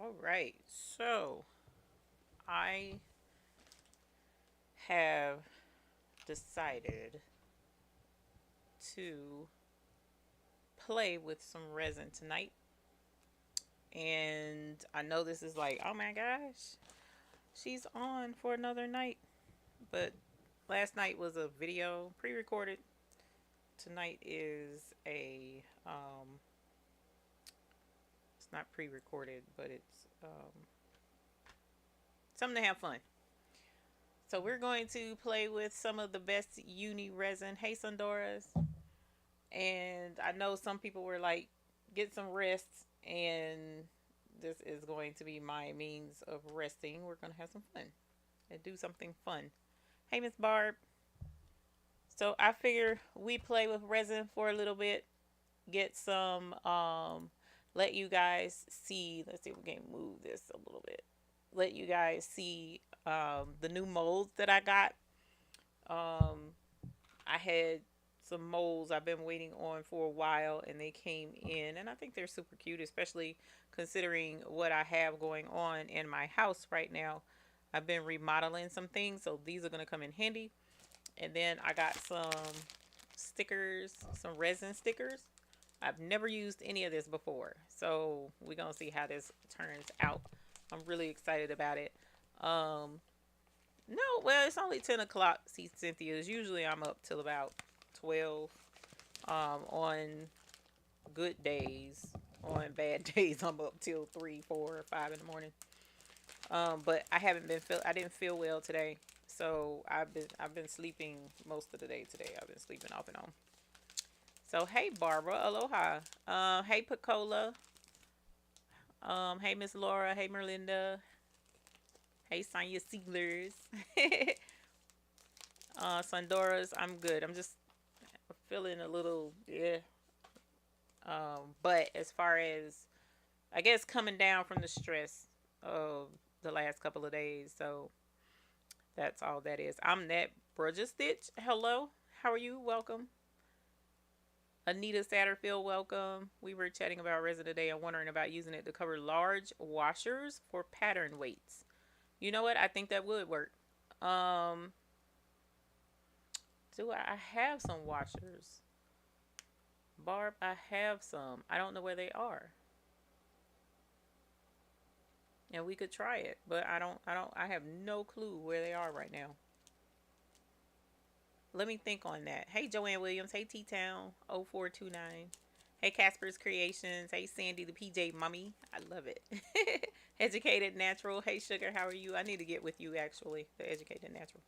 All right, so I have decided to play with some resin tonight. And I know this is like, oh my gosh, she's on for another night. But last night was a video pre recorded. Tonight is it's not pre recorded, but it's something to have fun. So we're going to play with some of the best Uni resin. Hey, Sundoras. And I know some people were like, get some rest. And this is going to be my means of resting. We're going to have some fun and do something fun. Hey, Miss Barb. So I figure we play with resin for a little bit. Get some, let you guys see. Let's see if we can move this a little bit. Let you guys see the new molds that I got. Um, I had some molds I've been waiting on for a while, and they came in, and I think they're super cute, especially considering what I have going on in my house right now. I've been remodeling some things, so these are going to come in handy. And then I got some stickers, some resin stickers. I've never used any of this before, so we're going to see how this turns out. I'm really excited about it. Um, no, well, it's only 10 o'clock. See, Cynthia's. Usually I'm up till about 12. On good days. On bad days, I'm up till 3, 4, or 5 in the morning. But I didn't feel well today. So I've been sleeping most of the day today. I've been sleeping off and on. So hey Barbara, aloha. Hey Picola. Hey Miss Laura. Hey Merlinda. Hey Sonya Sieglers. Sandora's. I'm good. I'm just feeling a little yeah. But as far as I guess coming down from the stress of the last couple of days, so that's all that is. I'm that Brudja Stitch. Hello, how are you? Welcome. Anita Satterfield, welcome. We were chatting about resin today and wondering about using it to cover large washers for pattern weights. You know what? I think that would work. Um, do I have some washers? Barb, I have some. I don't know where they are. And we could try it, but I have no clue where they are right now. Let me think on that. Hey Joanne Williams, hey T Town 0429. Hey Casper's Creations, hey Sandy the PJ Mummy. I love it. Educated Natural, hey Sugar, how are you? I need to get with you actually, the Educated Natural.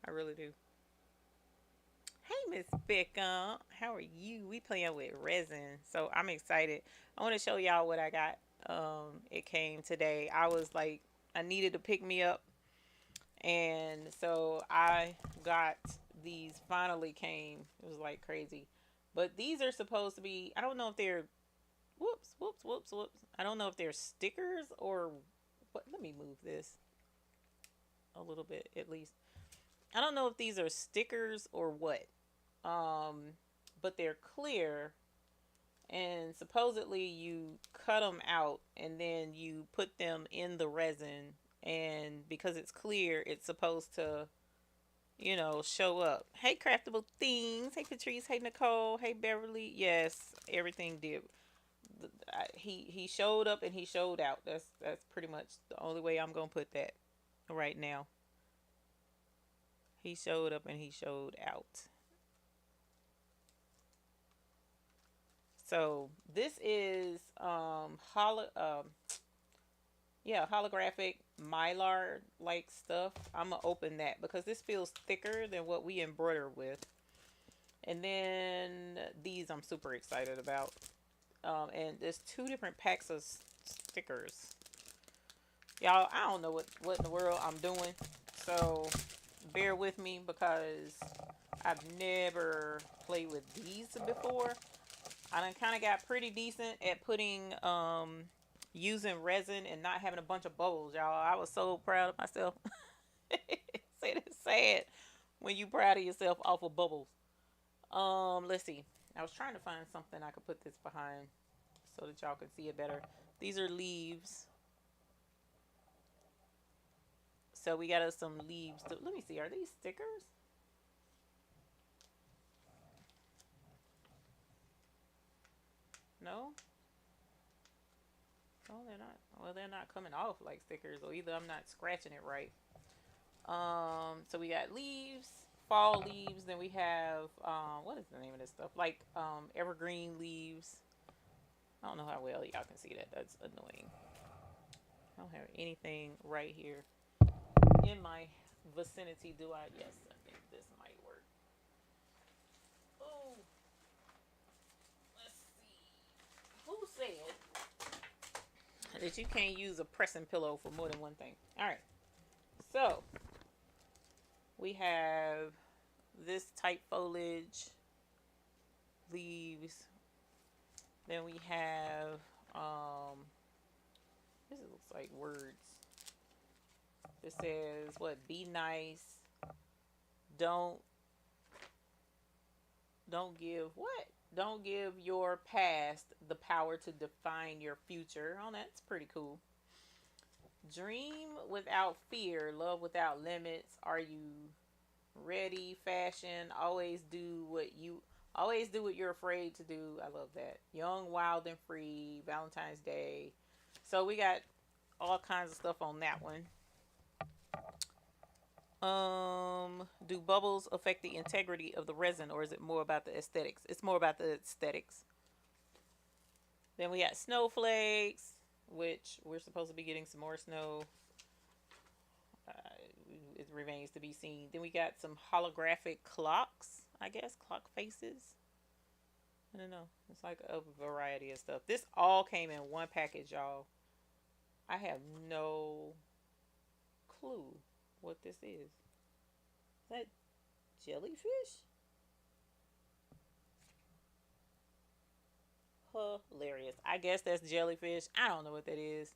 I really do. Hey Miss Beckham, how are you? We playing with resin, so I'm excited. I want to show y'all what I got. It came today. I was like, I needed to pick me up, and so I got these. Finally came. It was like crazy, but these are supposed to be. I don't know if they're. Whoops, whoops, whoops, whoops. I don't know if they're stickers or what. Let me move this a little bit at least. I don't know if these are stickers or what. Um, but they're clear, and supposedly you cut them out and then you put them in the resin, and because it's clear, it's supposed to, show up. Hey craftable things, hey Patrice, hey Nicole, hey Beverly. Yes, everything did. He showed up and he showed out. That's pretty much the only way I'm gonna put that right now. He showed up and he showed out. So this is holographic mylar like stuff. I'm gonna open that because this feels thicker than what we embroider with. And then these I'm super excited about. And there's two different packs of stickers. Y'all, I don't know what in the world I'm doing. So bear with me because I've never played with these before. I done kind of got pretty decent at putting using resin and not having a bunch of bubbles, y'all. I was so proud of myself. Say that's sad when you proud of yourself off of bubbles. Let's see. I was trying to find something I could put this behind so that y'all can see it better. These are leaves. So we got us some leaves. Let me see. Are these stickers? No. Oh, they're not. Well, they're not coming off like stickers, or either I'm not scratching it right. So we got leaves, fall leaves. Then we have what is the name of this stuff? Like evergreen leaves. I don't know how well y'all can see that. That's annoying. I don't have anything right here in my vicinity, do I? Yes, I think this might work. Oh, let's see. Who said that you can't use a pressing pillow for more than one thing? All right. So we have this type foliage, leaves. Then we have this looks like words. It says what? Be nice. Don't give what? Don't give your past the power to define your future. Oh, that's pretty cool. Dream without fear, love without limits. Are you ready? Fashion. Always do what you're afraid to do. I love that. Young, wild, and free. Valentine's Day. So we got all kinds of stuff on that one. Do bubbles affect the integrity of the resin, or is it more about the aesthetics? It's more about the aesthetics. Then we got snowflakes, which we're supposed to be getting some more snow. Uh, it remains to be seen. Then we got some holographic clocks, I guess, clock faces. I don't know. It's like a variety of stuff. This all came in one package, y'all. I have no clue what this is. Is that jellyfish? Hilarious. I guess that's jellyfish. I don't know what that is.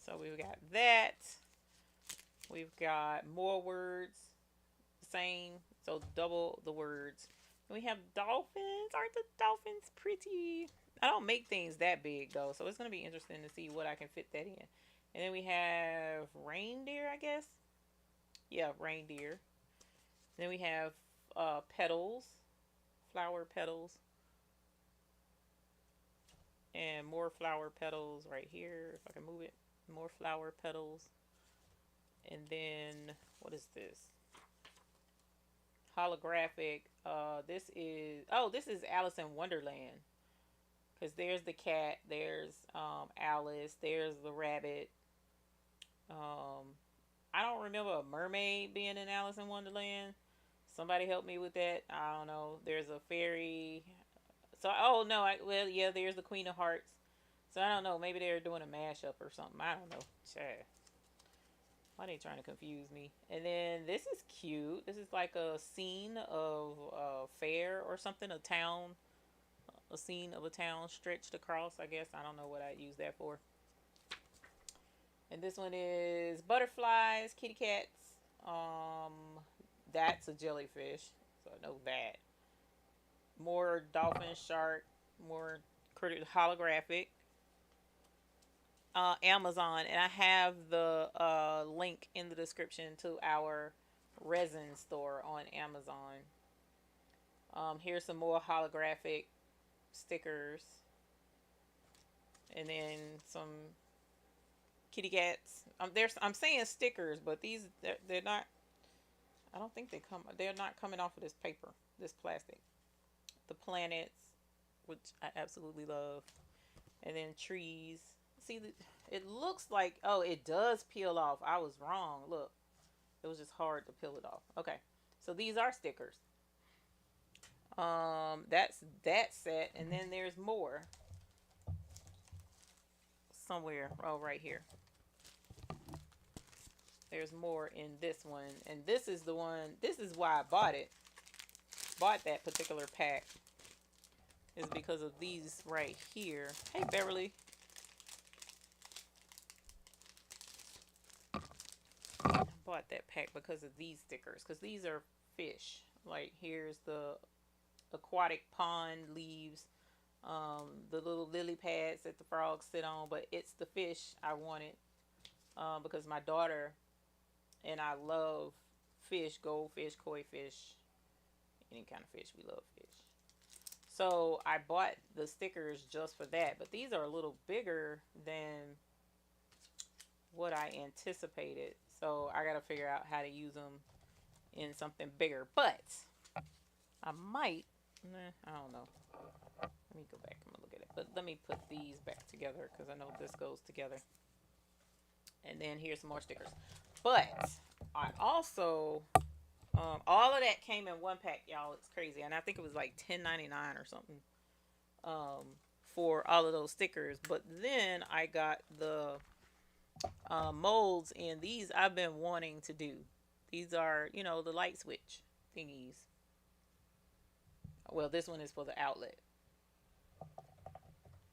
So we've got that. We've got more words. Same. So double the words. And we have dolphins. Aren't the dolphins pretty? I don't make things that big though, so it's going to be interesting to see what I can fit that in. And then we have reindeer, I guess. Yeah, reindeer. Then we have petals, flower petals. And more flower petals right here, if I can move it. More flower petals. And then, what is this? Holographic. This is Alice in Wonderland. Because there's the cat, there's Alice, there's the rabbit. I don't remember a mermaid being in Alice in Wonderland. Somebody help me with that. I don't know. There's a fairy. So, oh no, yeah, there's the Queen of Hearts. So I don't know. Maybe they're doing a mashup or something. I don't know. Chad. Why are they trying to confuse me? And then this is cute. This is like a scene of a fair or something, a town. A scene of a town stretched across, I guess. I don't know what I'd use that for. And this one is butterflies, kitty cats. That's a jellyfish. So I know that. More dolphin, shark, more critter, holographic. Amazon, and I have the link in the description to our resin store on Amazon. Here's some more holographic stickers, and then some kitty cats. I'm saying stickers, but they're not. I don't think they're not coming off of this paper, this plastic. The planets, which I absolutely love, and then trees. See, it looks like, oh, it does peel off. I was wrong. Look, it was just hard to peel it off. Okay, so these are stickers. That's that set, and then there's more somewhere. Oh, right here. There's more in this one, and this is the one. This is why I bought it. Bought that particular pack is because of these right here. Hey, Beverly. Bought that pack because of these stickers, because these are fish. Like, here's the aquatic pond leaves, the little lily pads that the frogs sit on, but it's the fish I wanted. because my daughter and I love fish, goldfish, koi fish, any kind of fish. We love fish. So I bought the stickers just for that. But these are a little bigger than what I anticipated. So I got to figure out how to use them in something bigger. But I might, I don't know. Let me go back and look at it. But let me put these back together because I know this goes together. And then here's some more stickers. But I also, all of that came in one pack, y'all. It's crazy. And I think it was like $10.99 or something for all of those stickers. But then I got the molds, and these I've been wanting to do. These are, you know, the light switch thingies. Well, this one is for the outlet.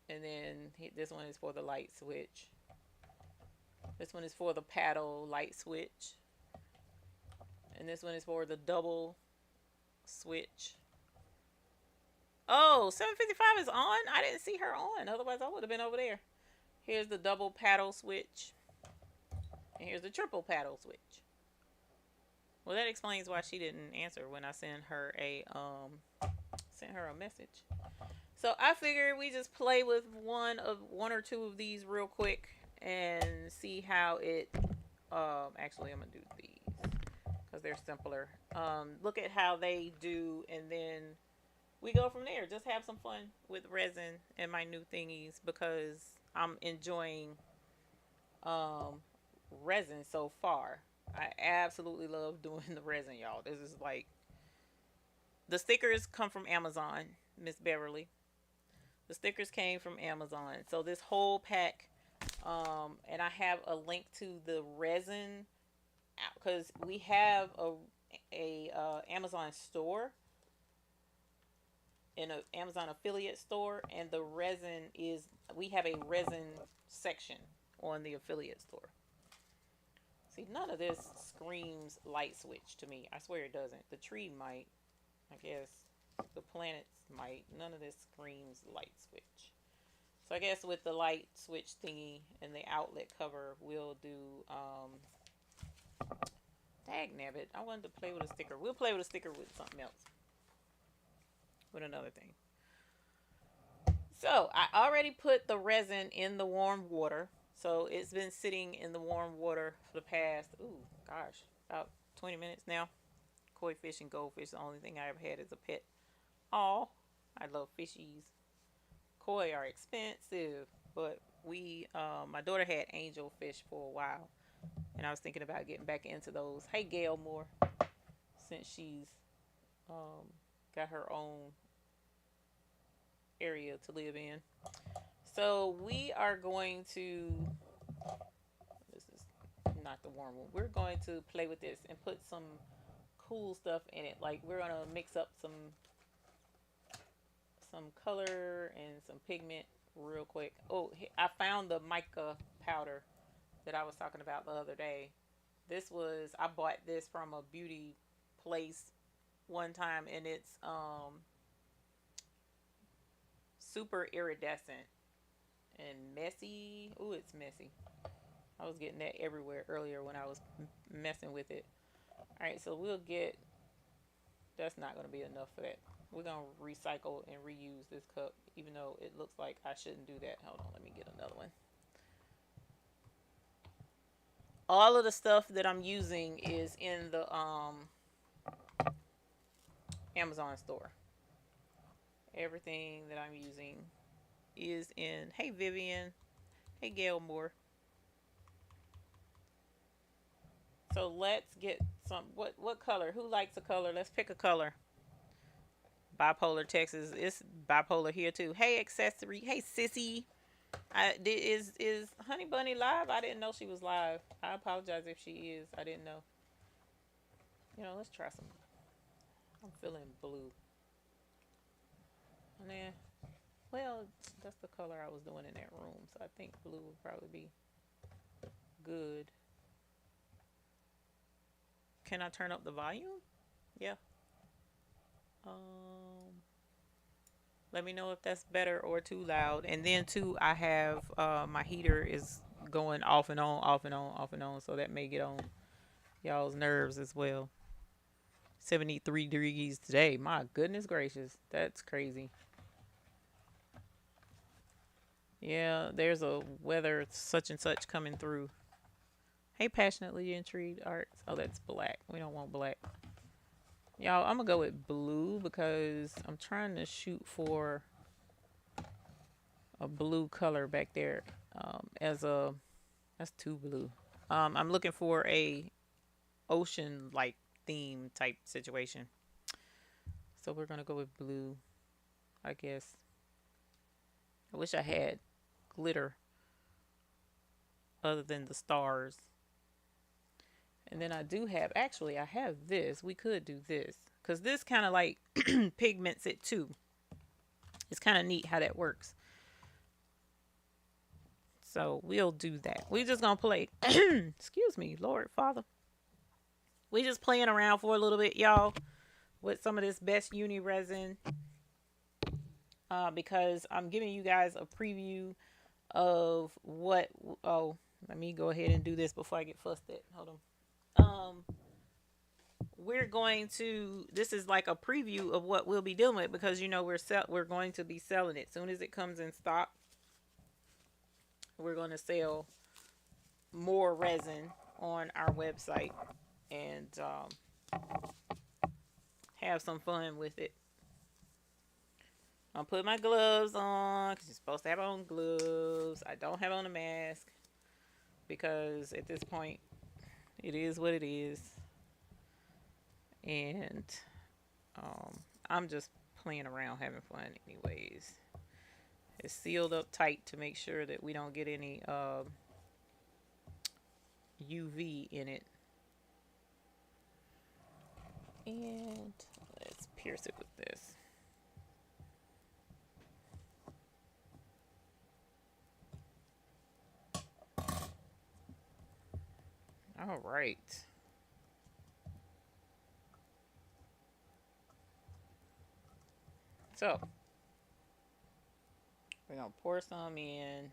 And then this one is for the light switch. This one is for the paddle light switch. And this one is for the double switch. Oh, 755 is on? I didn't see her on. Otherwise, I would have been over there. Here's the double paddle switch. And here's the triple paddle switch. Well, that explains why she didn't answer when I sent her a message. So I figured we just play with one or two of these real quick and see how it. Actually, I'm gonna do these because they're simpler. Look at how they do, and then we go from there. Just have some fun with resin and my new thingies because I'm enjoying resin so far. I absolutely love doing the resin, y'all. This is like, the stickers come from Amazon, Miss Beverly. The stickers came from Amazon. So this whole pack, and I have a link to the resin because we have a Amazon store, in an Amazon affiliate store, and the resin is, we have a resin section on the affiliate store. See, none of this screams light switch to me. I swear it doesn't. The tree might, I guess. The planets might. None of this screams light switch. So I guess with the light switch thingy and the outlet cover, we'll do, dagnabbit, I wanted to play with a sticker. We'll play with a sticker with something else. With another thing. So I already put the resin in the warm water. So it's been sitting in the warm water for the past, about 20 minutes now. Koi fish and goldfish, the only thing I ever had as a pet. Oh, I love fishies. Koi are expensive, but my daughter had angel fish for a while, and I was thinking about getting back into those. Hey, Gail Moore, since she's got her own area to live in. So we are going to, this is not the warm one, we're going to play with this and put some cool stuff in it. Like, we're going to mix up some color and some pigment real quick. Oh, I found the mica powder that I was talking about the other day. I bought this from a beauty place one time, and it's super iridescent and messy. Ooh, it's messy. I was getting that everywhere earlier when I was messing with it. Alright, so that's not going to be enough for that. We're going to recycle and reuse this cup, even though it looks like I shouldn't do that. Hold on, let me get another one. All of the stuff that I'm using is in the Amazon store. Everything that I'm using is in. Hey, Vivian. Hey, Gail Moore. So let's get some. What color? Who likes a color? Let's pick a color. Bipolar Texas. It's bipolar here too. Hey, accessory. Hey, sissy. Is Honey Bunny live? I didn't know she was live. I apologize if she is. I didn't know. Let's try some. I'm feeling blue. And then, well, that's the color I was doing in that room. So I think blue would probably be good. Can I turn up the volume? Yeah. Let me know if that's better or too loud. And then too, I have my heater is going off and on, off and on, off and on. So that may get on y'all's nerves as well. 73 degrees today. My goodness gracious. That's crazy. Yeah, there's a weather such and such coming through. Hey, passionately intrigued arts. Oh, that's black. We don't want black. Y'all, I'm going to go with blue because I'm trying to shoot for a blue color back there. That's too blue. I'm looking for a ocean like theme type situation. So we're going to go with blue, I guess. I wish I had glitter other than the stars. And then I do have, actually, I have this. We could do this because this kind of like pigments it too. It's kind of neat how that works. So we'll do that. We just gonna play. Excuse me, Lord Father. We just playing around for a little bit, y'all, with some of this best uni resin. Because I'm giving you guys a preview of what. Oh, let me go ahead and do this before I get fussed at. Hold on. We're going to. This is like a preview of what we'll be dealing with because you know we're going to be selling it as soon as it comes in stock. We're going to sell more resin on our website and have some fun with it. I'll put my gloves on because you're supposed to have on gloves. I don't have on a mask because at this point it is what it is. And I'm just playing around having fun anyways. It's sealed up tight to make sure that we don't get any UV in it. And let's pierce it with this. All right. So we're going to pour some in.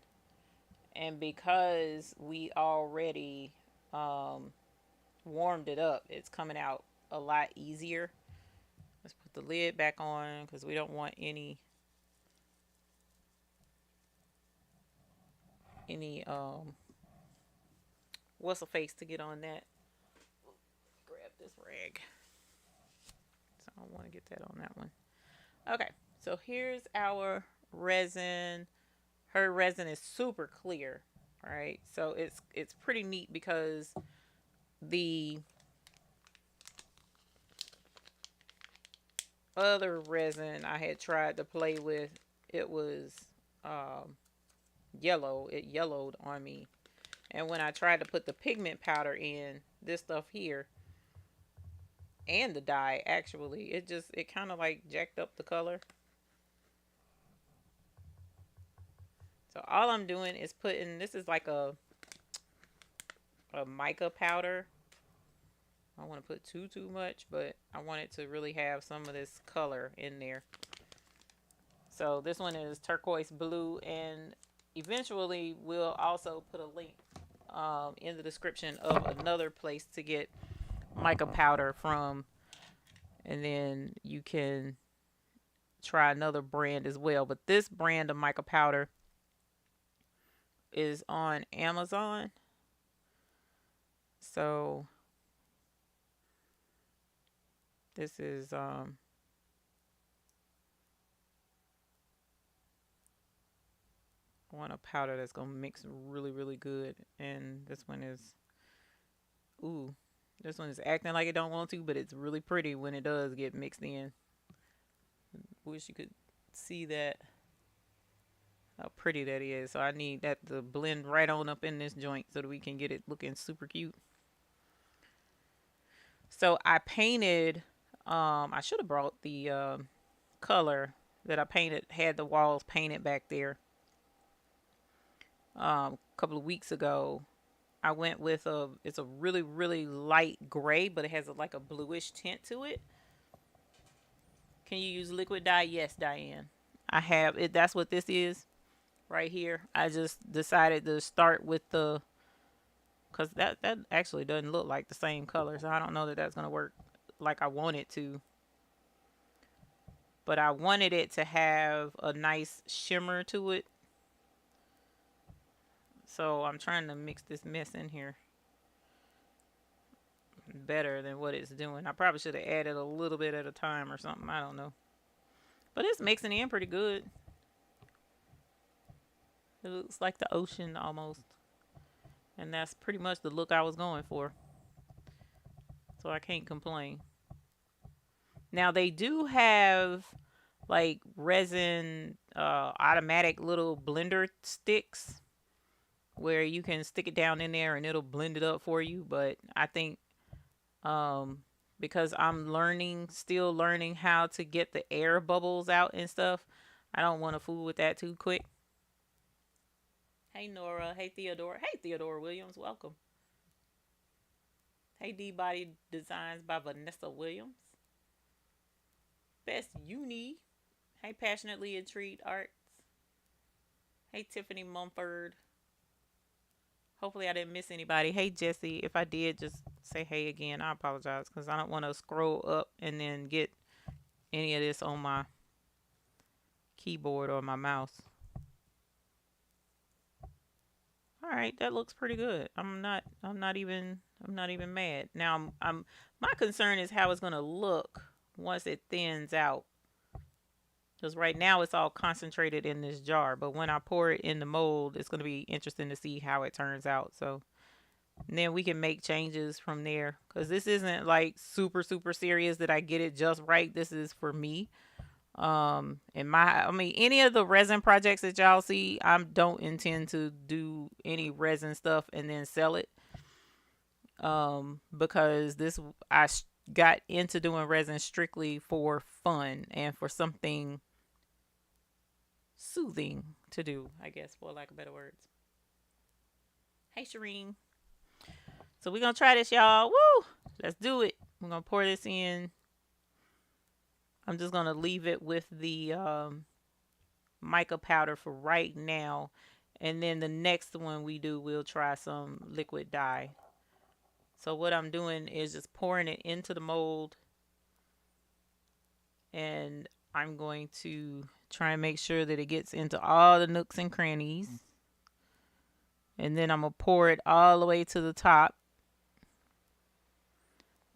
And because we already warmed it up, it's coming out a lot easier. Let's put the lid back on because we don't want any what's the face to get on that. Grab this rag. So I want to get that on that one. Okay, so here's our resin. Her resin is super clear, right? So it's pretty neat because the other resin I had tried to play with, it was yellow. It yellowed on me. And when I tried to put the pigment powder in, this stuff here, and the dye, actually, it kind of like jacked up the color. So all I'm doing is putting, this is like a mica powder. I don't want to put too much, but I want it to really have some of this color in there. So this one is turquoise blue, and eventually we'll also put a link in the description of another place to get mica powder from, and then you can try another brand as well. But this brand of mica powder is on Amazon. So this is I want a powder that's gonna mix really good. And this one is, ooh, this one is acting like it don't want to, but it's really pretty when it does get mixed in. Wish you could see that, how pretty that is. So I need that to blend right on up in this joint so that we can get it looking super cute. So I painted, I should have brought the color that I painted, had the walls painted back there a couple of weeks ago. I went with it's a really light gray, but it has like a bluish tint to it. Can you use liquid dye? Yes, Diane. I have it. That's what this is right here. I just decided to start with the, because that actually doesn't look like the same color, so I don't know that that's going to work like I want it to. But I wanted it to have a nice shimmer to it. So I'm trying to mix this mess in here better than what it's doing. I probably should have added a little bit at a time or something. I don't know. But it's mixing in pretty good. It looks like the ocean almost. And that's pretty much the look I was going for. So I can't complain. Now they do have like resin automatic little blender sticks where you can stick it down in there and it'll blend it up for you. But I think because I'm still learning how to get the air bubbles out and stuff, I don't want to fool with that too quick. Hey Nora, hey Theodore, hey Theodore Williams, welcome. Hey D-Body Designs by Vanessa Williams. Best Uni. Hey Passionately Intrigued Arts. Hey Tiffany Mumford. Hopefully I didn't miss anybody. Hey Jesse, if I did, just say hey again. I apologize because I don't want to scroll up and then get any of this on my keyboard or my mouse. All right, that looks pretty good. I'm not even mad. Now my concern is how it's going to look once it thins out. Because right now it's all concentrated in this jar, but when I pour it in the mold, it's going to be interesting to see how it turns out. So and then we can make changes from there, because this isn't like super serious that I get it just right. This is for me. Any of the resin projects that y'all see, I don't intend to do any resin stuff and then sell it. Because I got into doing resin strictly for fun and for something soothing to do, I guess, for lack of better words. Hey Shireen. So we're gonna try this, y'all. Woo! Let's do it. We're gonna pour this in. I'm just going to leave it with the mica powder for right now. And then the next one we'll try some liquid dye. So what I'm doing is just pouring it into the mold. And I'm going to try and make sure that it gets into all the nooks and crannies. And then I'm going to pour it all the way to the top.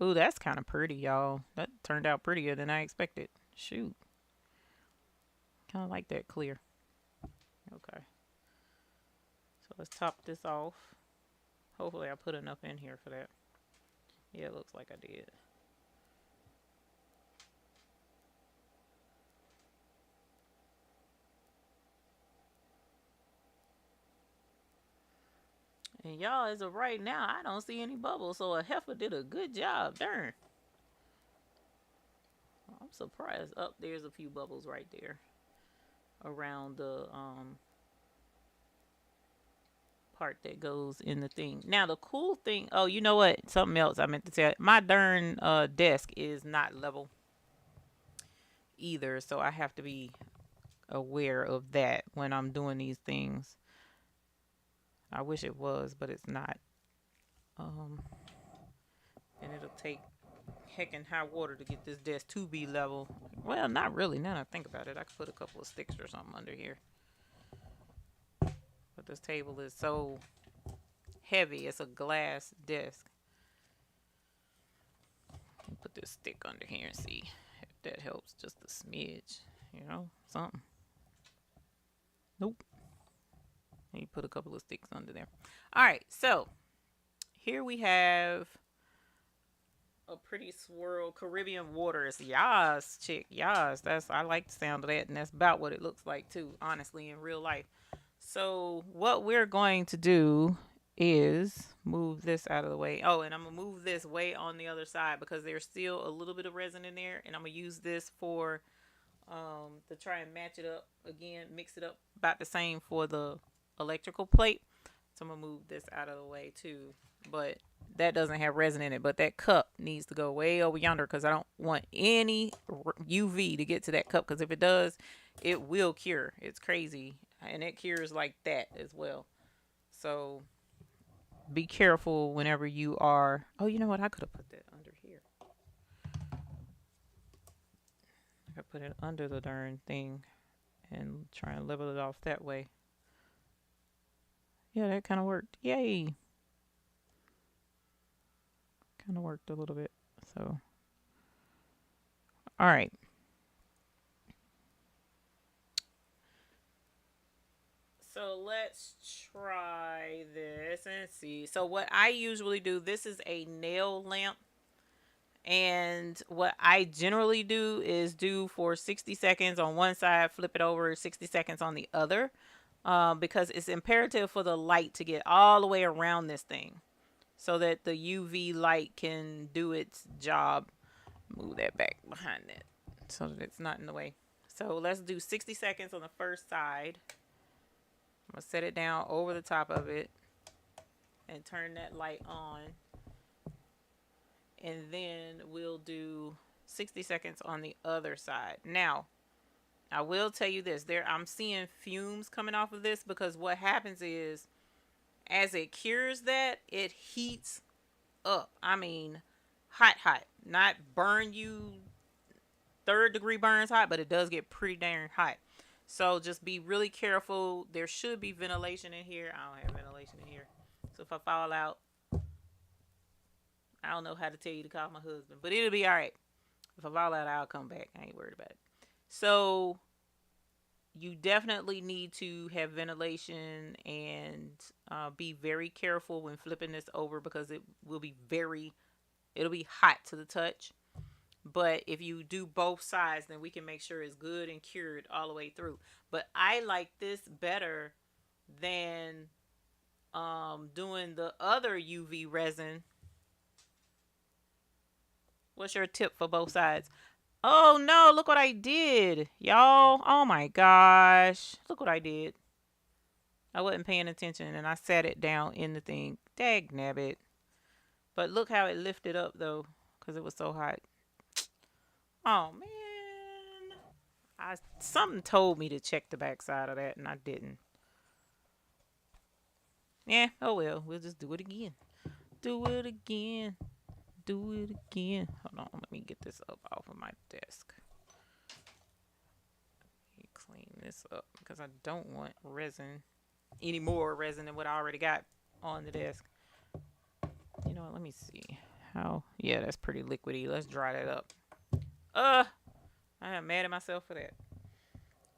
Ooh, that's kind of pretty, y'all. That turned out prettier than I expected. Shoot. Kind of like that clear. Okay. So let's top this off. Hopefully I put enough in here for that. Yeah, it looks like I did. And y'all, as of right now, I don't see any bubbles. So a heifer did a good job. Darn. I'm surprised. Oh, there's a few bubbles right there. Around the part that goes in the thing. Now the cool thing. Oh, you know what? Something else I meant to tell you. My darn desk is not level either. So I have to be aware of that when I'm doing these things. I wish it was, but it's not. And it'll take heckin' high water to get this desk to be level. Well, not really. Now that I think about it, I could put a couple of sticks or something under here. But this table is so heavy. It's a glass desk. Put this stick under here and see if that helps. Just a smidge, something. Nope. You put a couple of sticks under there. All right, so here we have a pretty swirl Caribbean waters. Yas, chick, yas. I like the sound of that, and that's about what it looks like too, honestly, in real life. So what we're going to do is move this out of the way. Oh, and I'm gonna move this way on the other side because there's still a little bit of resin in there, and I'm gonna use this for to try and match it up again, mix it up about the same for the electrical plate. So I'm gonna move this out of the way too, but that doesn't have resin in it, but that cup needs to go way over yonder because I don't want any UV to get to that cup, because if it does, it will cure. It's crazy and it cures like that as well. So be careful whenever you are. Oh, you know what? I could have put that under here. I could put it under the darn thing and try and level it off that way. Yeah, that kind of worked. Yay. Kind of worked a little bit. So, all right. So let's try this and see. So what I usually do, this is a nail lamp. And what I generally do is do for 60 seconds on one side, flip it over 60 seconds on the other. Because it's imperative for the light to get all the way around this thing so that the UV light can do its job. Move that back behind that so that it's not in the way. So let's do 60 seconds on the first side. I'm going to set it down over the top of it and turn that light on. And then we'll do 60 seconds on the other side. Now, I will tell you this. I'm seeing fumes coming off of this because what happens is as it cures that, it heats up. I mean, hot. Not burn you third degree burns hot, but it does get pretty darn hot. So just be really careful. There should be ventilation in here. I don't have ventilation in here. So if I fall out, I don't know how to tell you to call my husband, but it'll be all right. If I fall out, I'll come back. I ain't worried about it. So you definitely need to have ventilation and be very careful when flipping this over because it'll be hot to the touch. But if you do both sides, then we can make sure it's good and cured all the way through. But I like this better than doing the other UV resin. What's your tip for both sides? Oh no, look what I did, y'all. Oh my gosh. Look what I did. I wasn't paying attention and I sat it down in the thing. Dag nabbit. But look how it lifted up though, because it was so hot. Oh man. Something told me to check the back side of that and I didn't. Yeah, oh well. We'll just do it again. Do it again. Do it again. Hold on, let me get this up off of my desk. Clean this up because I don't want resin, any more resin than what I already got on the desk. You know what? Let me see how. Yeah, that's pretty liquidy. Let's dry that up. I am mad at myself for that.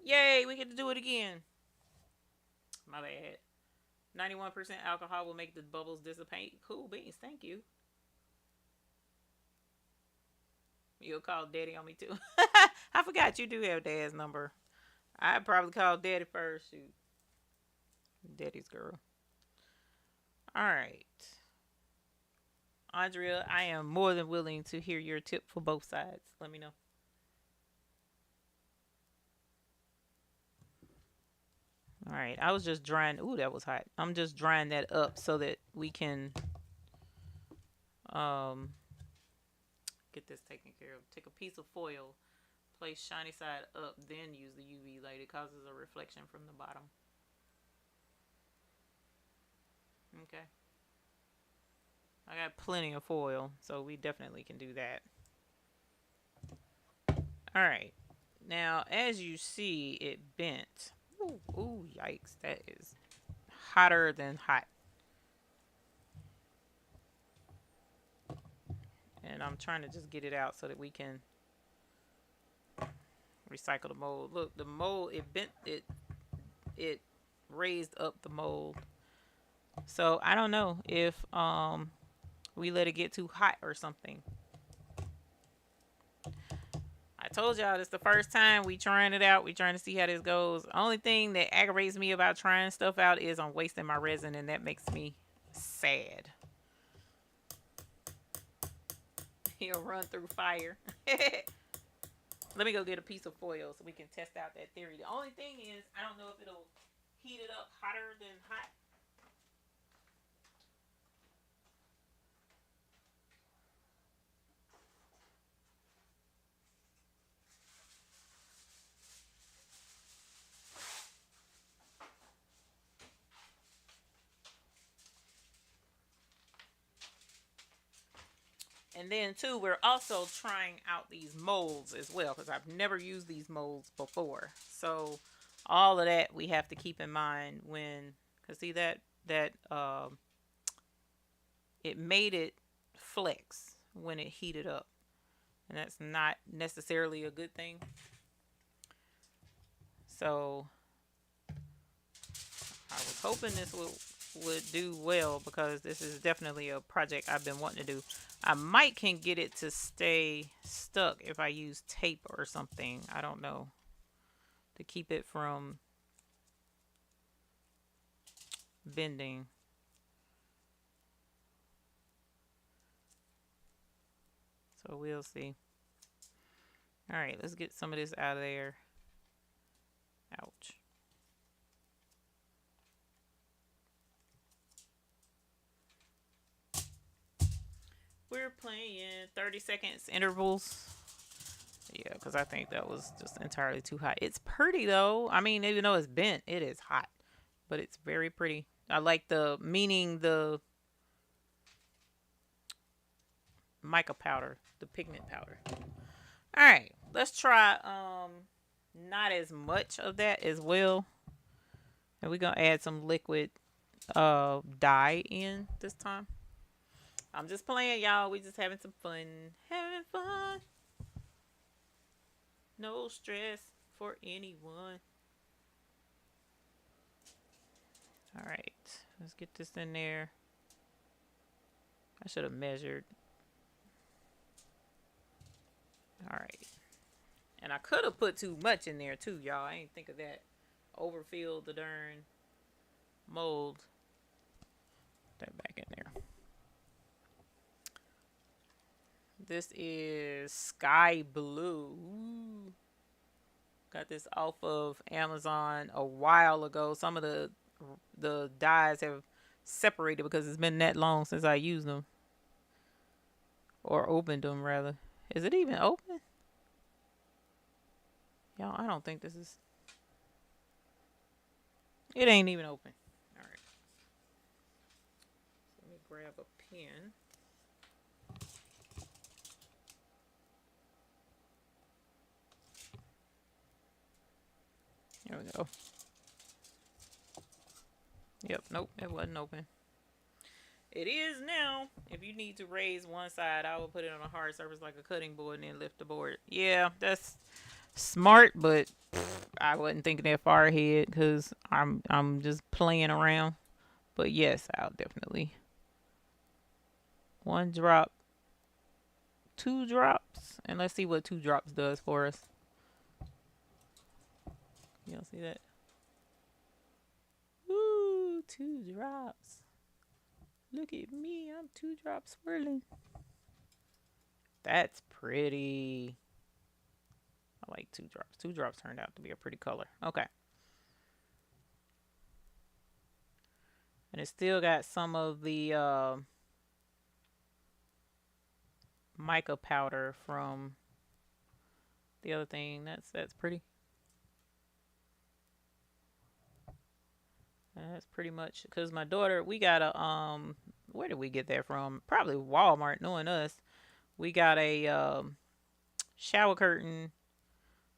Yay, we get to do it again. My bad. 91% alcohol will make the bubbles dissipate. Cool beans, thank you. You'll call Daddy on me too. I forgot you do have Dad's number. I'd probably call Daddy first. Shoot. Daddy's girl. Alright. Andrea, I am more than willing to hear your tip for both sides. Let me know. Alright, I was just drying. Ooh, that was hot. I'm just drying that up so that we can get this taken care of. Take a piece of foil, place shiny side up, then use the UV light. It causes a reflection from the bottom. Okay. I got plenty of foil, so we definitely can do that. Alright. Now, as you see, it bent. Ooh, yikes. That is hotter than hot. And I'm trying to just get it out so that we can recycle the mold. Look, the mold, it bent, it raised up the mold. So I don't know if we let it get too hot or something. I told y'all this the first time we trying it out. We trying to see how this goes. Only thing that aggravates me about trying stuff out is I'm wasting my resin, and that makes me sad. He'll run through fire. Let me go get a piece of foil so we can test out that theory. The only thing is, I don't know if it'll heat it up hotter than hot. And then too, we're also trying out these molds as well because I've never used these molds before. So all of that we have to keep in mind when, cause see that it made it flex when it heated up, and that's not necessarily a good thing. So I was hoping this would do well because this is definitely a project I've been wanting to do. I might can get it to stay stuck if I use tape or something. I don't know. To keep it from bending. So we'll see. All right, let's get some of this out of there. Ouch. We're playing 30 seconds intervals. Yeah, because I think that was just entirely too hot. It's pretty though. I mean, even though it's bent, it is hot. But it's very pretty. I like the mica powder, the pigment powder. All right, let's try not as much of that as well. And we're going to add some liquid dye in this time. I'm just playing, y'all. We just having some fun. Having fun. No stress for anyone. All right. Let's get this in there. I should have measured. All right. And I could have put too much in there too, y'all. I ain't think of that. Overfilled the darn mold. Put that back in there. This is sky blue. Ooh. Got this off of Amazon a while ago. Some of the dyes have separated because it's been that long since I used them. Or opened them, rather. Is it even open? Y'all, I don't think this is... It ain't even open. Alright. So let me grab a pen. There we go. Yep, nope, it wasn't open. It is now. If you need to raise one side, I will put it on a hard surface like a cutting board and then lift the board. Yeah, that's smart, but I wasn't thinking that far ahead because I'm just playing around. But yes, I'll definitely. 1 drop, 2 drops, and let's see what 2 drops does for us. Y'all see that? Ooh, 2 drops. Look at me, I'm 2 drops swirling. That's pretty. I like 2 drops. 2 drops turned out to be a pretty color. Okay. And it still got some of the mica powder from the other thing. That's pretty. That's pretty much because my daughter, we got a where did we get that from? Probably Walmart, knowing us. We got a shower curtain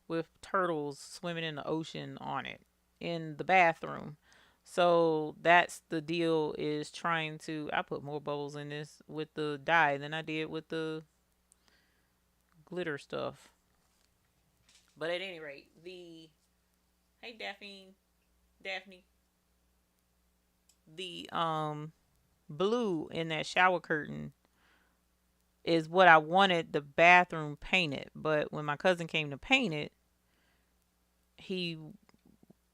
with turtles swimming in the ocean on it in the bathroom. So that's the deal, is trying to... I put more bubbles in this with the dye than I did with the glitter stuff. But at any rate, hey Daphne, the blue in that shower curtain is what I wanted the bathroom painted. But when my cousin came to paint it, he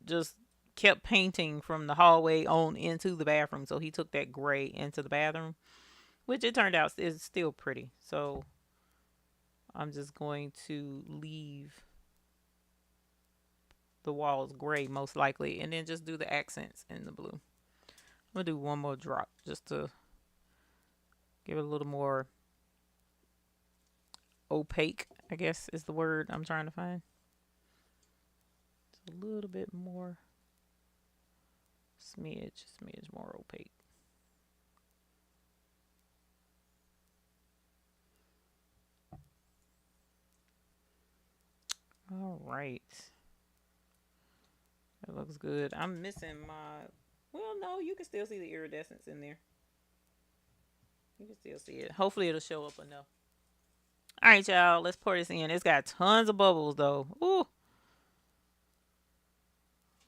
just kept painting from the hallway on into the bathroom. So he took that gray into the bathroom, which it turned out is still pretty. So I'm just going to leave the walls gray most likely, and then just do the accents in the blue. I'm gonna do 1 more drop just to give it a little more opaque, I guess is the word I'm trying to find. Just a little bit more smidge more opaque. All right. That looks good. I'm missing my. Well, no, you can still see the iridescence in there. You can still see it. Hopefully, it'll show up enough. All right, y'all. Let's pour this in. It's got tons of bubbles, though. Ooh.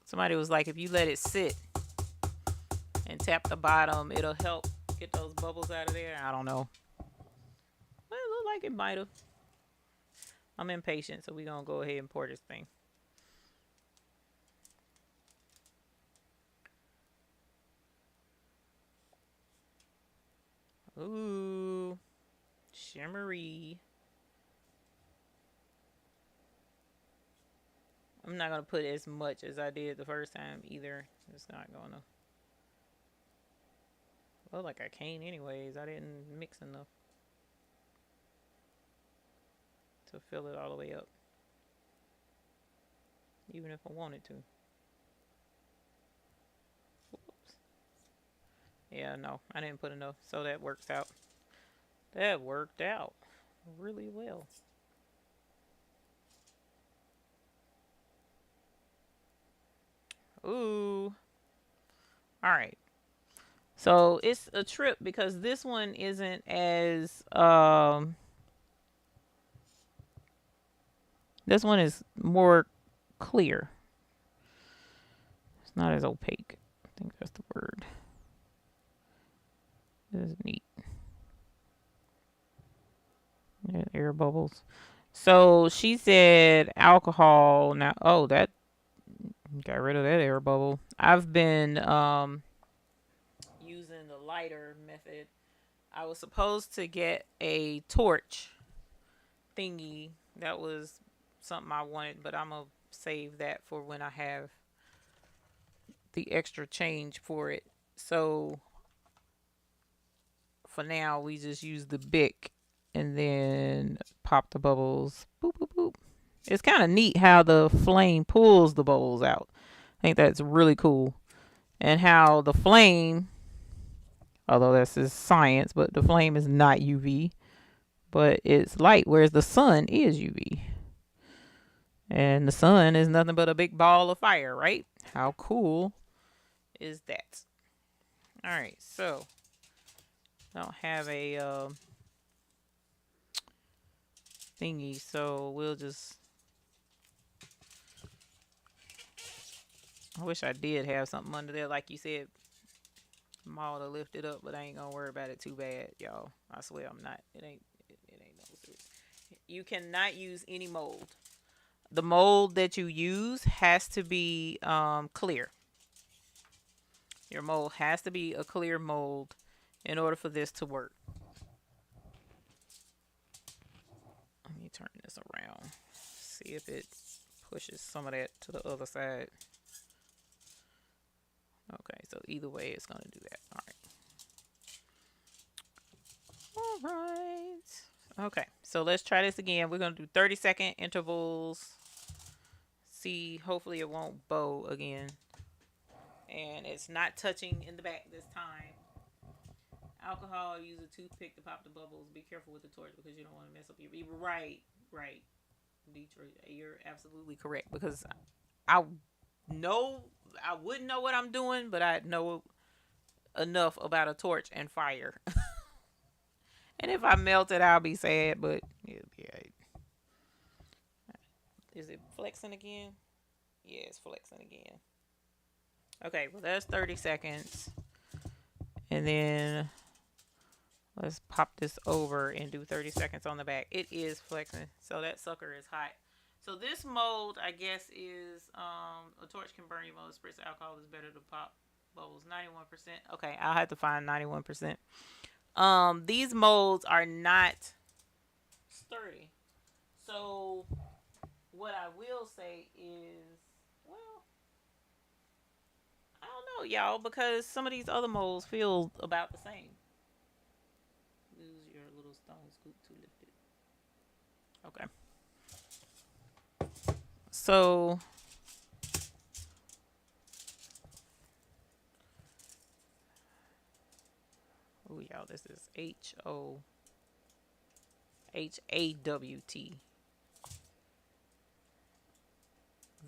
Somebody was like, if you let it sit and tap the bottom, it'll help get those bubbles out of there. I don't know. But it looked like it might have. I'm impatient, so we're going to go ahead and pour this thing. Ooh. Shimmery. I'm not going to put as much as I did the first time either. It's not going to. Well, like I can't anyways. I didn't mix enough to fill it all the way up. Even if I wanted to. Whoops. Yeah, no, I didn't put enough. So that works out. That worked out really well. Ooh. All right. So it's a trip because this one isn't as this one is more clear. It's not as opaque. I think that's the word. This is neat. There's air bubbles. So she said alcohol. Now, oh, that got rid of that air bubble. I've been using the lighter method. I was supposed to get a torch thingy. That was something I wanted, but I'm gonna save that for when I have the extra change for it. So for now, we just use the Bic and then pop the bubbles. Boop, boop, boop. It's kind of neat how the flame pulls the bubbles out. I think that's really cool. And how the flame, although this is science, but the flame is not UV, but it's light, whereas the sun is UV. And the sun is nothing but a big ball of fire, right? How cool is that? All right, so I don't have a thingy, so we'll just. I wish I did have something under there, like you said, Maul to lift it up, but I ain't gonna worry about it too bad, y'all. I swear I'm not. It ain't no serious. You cannot use any mold. The mold that you use has to be clear. Your mold has to be a clear mold in order for this to work. Let me turn this around. See if it pushes some of that to the other side. Okay, so either way, it's going to do that. All right. Okay, so let's try this again. We're going to do 30-second intervals. See, hopefully it won't bow again. And it's not touching in the back this time. Alcohol, use a toothpick to pop the bubbles. Be careful with the torch because you don't want to mess up your. Right. Detroit, you're absolutely correct because I know I wouldn't know what I'm doing, but I know enough about a torch and fire. And if I melt it, I'll be sad, but it'll be alright. Is it flexing again? Yeah, it's flexing again. Okay, well that's 30 seconds. And then let's pop this over and do 30 seconds on the back. It is flexing, so that sucker is hot. So this mold, I guess, is a torch can burn your mold. Spritz alcohol is better to pop bubbles. 91%. Okay, I'll have to find 91%. These molds are not sturdy. So what I will say is, well, I don't know, y'all, because some of these other molds feel about the same. Use your little stone scoop to lift it. Okay. So oh y'all, this is HOHAWT.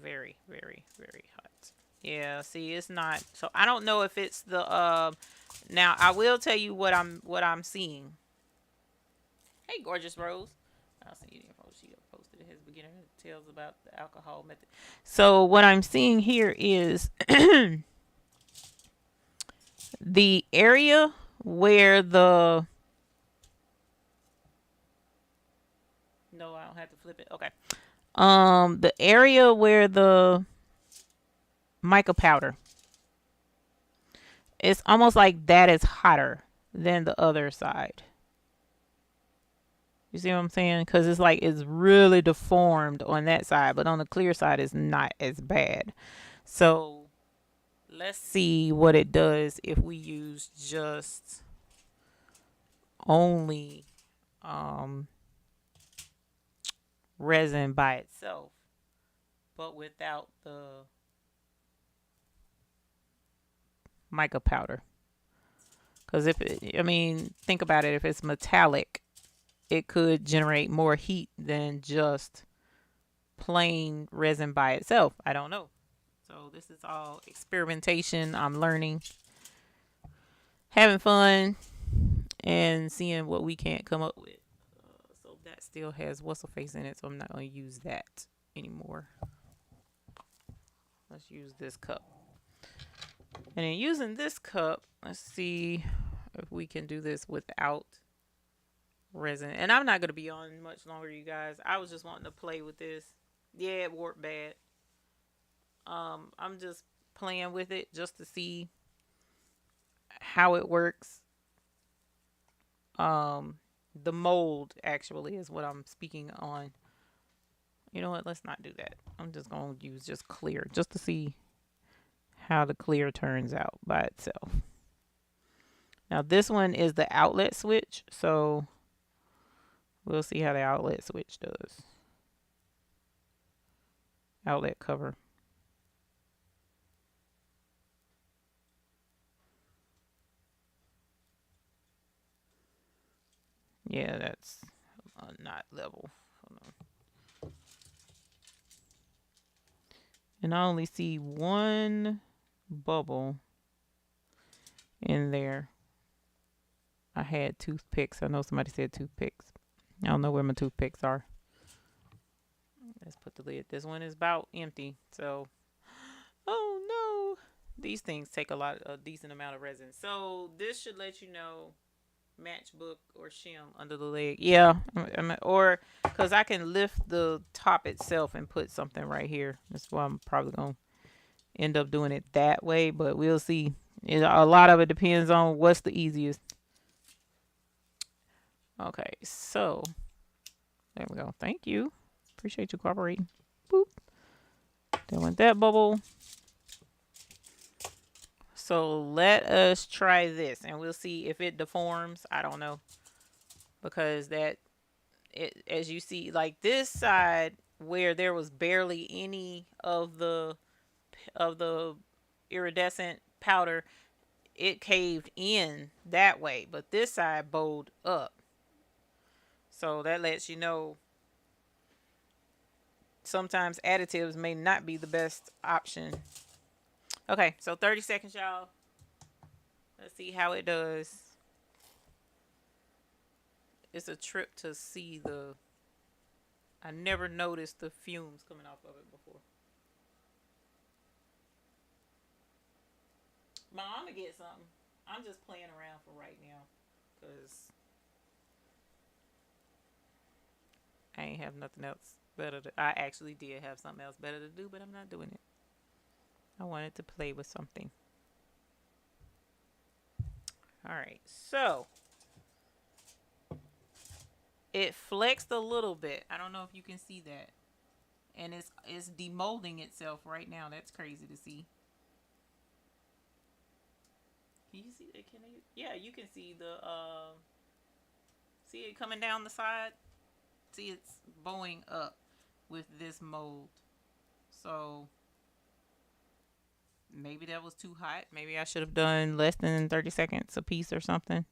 Very, very, very hot. Yeah, see, it's not. So I don't know if it's the now I will tell you what I'm seeing. Hey, gorgeous Rose. I'll send you the info. She posted his beginner tales about the alcohol method. So what I'm seeing here is the area where the no, I don't have to flip it. Okay. The area where the mica powder, it's almost like that is hotter than the other side. You see what I'm saying? Because it's like it's really deformed on that side, but on the clear side, it's not as bad. So let's see what it does if we use just only um, resin by itself, but without the mica powder. Because if it, I mean, think about it. If it's metallic, it could generate more heat than just plain resin by itself. I don't know. So this is all experimentation. I'm learning, having fun, and seeing what we can't come up with. So that still has what's a face in it, so I'm not going to use that anymore. Let's use this cup. And in using this cup, let's see if we can do this without resin. And I'm not going to be on much longer, you guys. I was just wanting to play with this. Yeah, it warped bad. I'm just playing with it just to see how it works. The mold actually is what I'm speaking on. You know what? Let's not do that. I'm just going to use just clear just to see how the clear turns out by itself. Now this one is the outlet switch, so we'll see how the outlet switch does. Outlet cover. Yeah, that's not level. Hold on. And I only see one bubble in there. I had toothpicks. I know somebody said toothpicks. I don't know where my toothpicks are. Let's put the lid. This one is about empty. So, oh no. These things take a decent amount of resin. So this should let you know matchbook or shim under the leg. Yeah, or because I can lift the top itself and put something right here. That's why I'm probably going to end up doing it that way, but we'll see. A lot of it depends on what's the easiest. Okay, so there we go. Thank you. Appreciate you cooperating. Boop. Then with that bubble. So let us try this and we'll see if it deforms. I don't know. Because that, as you see, like this side where there was barely any of the iridescent powder, it caved in that way. But this side bowed up. So that lets you know sometimes additives may not be the best option. Okay, so 30 seconds, y'all. Let's see how it does. It's a trip to see the... I never noticed the fumes coming off of it before. Mom, I'm gonna get something. I'm just playing around for right now. Because I ain't have nothing else better to... I actually did have something else better to do, but I'm not doing it. I wanted to play with something. Alright, so... it flexed a little bit. I don't know if you can see that. And it's demolding itself right now. That's crazy to see. Can you see it? Yeah, you can see the see it coming down the side? See, it's bowing up with this mold. So maybe that was too hot. Maybe I should have done less than 30 seconds a piece or something.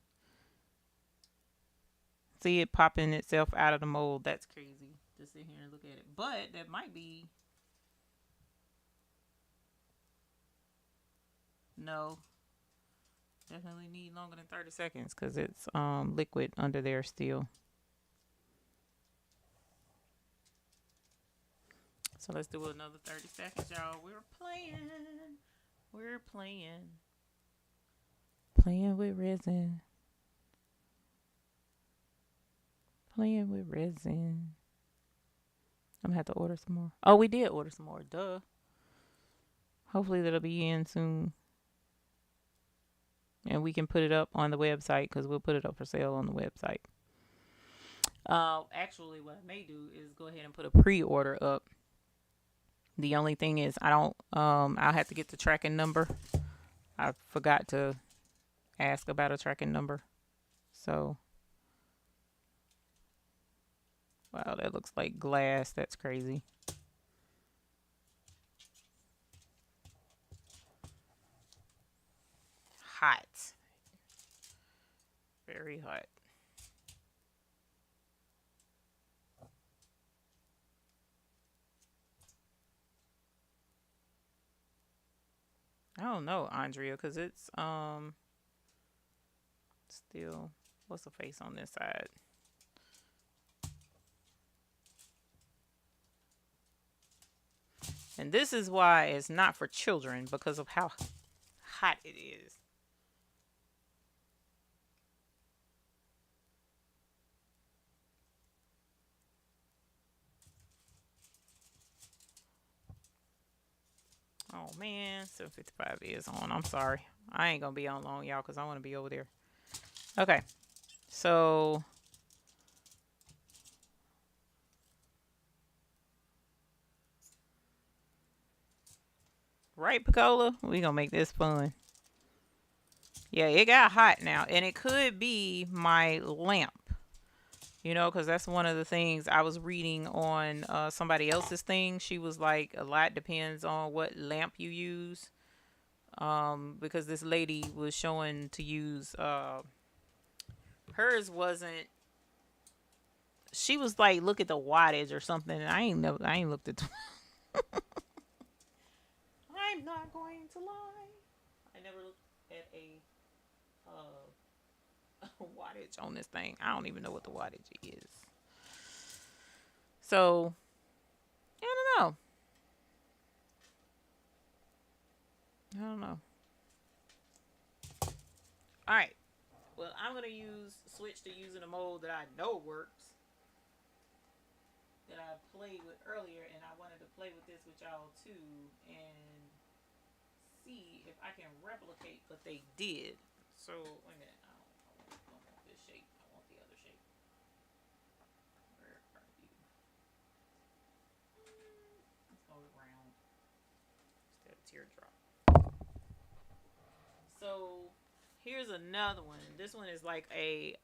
See it popping itself out of the mold. That's crazy to sit here and look at it. But that might be No, definitely need longer than 30 seconds because it's liquid under there still. So let's do another 30 seconds, y'all. We're playing. We're playing. Playing with resin. Playing with resin. I'm gonna have to order some more. Oh, we did order some more. Duh. Hopefully that'll be in soon. And we can put it up on the website because we'll put it up for sale on the website. Actually, what I may do is go ahead and put a pre-order up. The only thing is I'll have to get the tracking number. I forgot to ask about a tracking number. So, wow, that looks like glass. That's crazy. Hot. Very hot. I don't know, Andrea, because it's still, what's the face on this side? And this is why it's not for children, because of how hot it is. Oh man, 7:55 is on. I'm sorry. I ain't gonna be on long, y'all, because I want to be over there. Okay. So right, Picola? We gonna make this fun. Yeah, it got hot now. And it could be my lamp. You know, because that's one of the things I was reading on somebody else's thing. She was like, a lot depends on what lamp you use. Because this lady was showing to use, hers wasn't, she was like, look at the wattage or something. And I ain't looked at, I'm not going to lie. I never looked at a wattage on this thing. I don't even know what the wattage is. So, I don't know. I don't know. All right. Well, I'm going to switch to using a mold that I know works. That I played with earlier. And I wanted to play with this with y'all too. And see if I can replicate what they did. So, wait a minute. I don't want this shape. I want the other shape. Where are you? Let's go around instead of teardrop. So, here's another one. This one is like a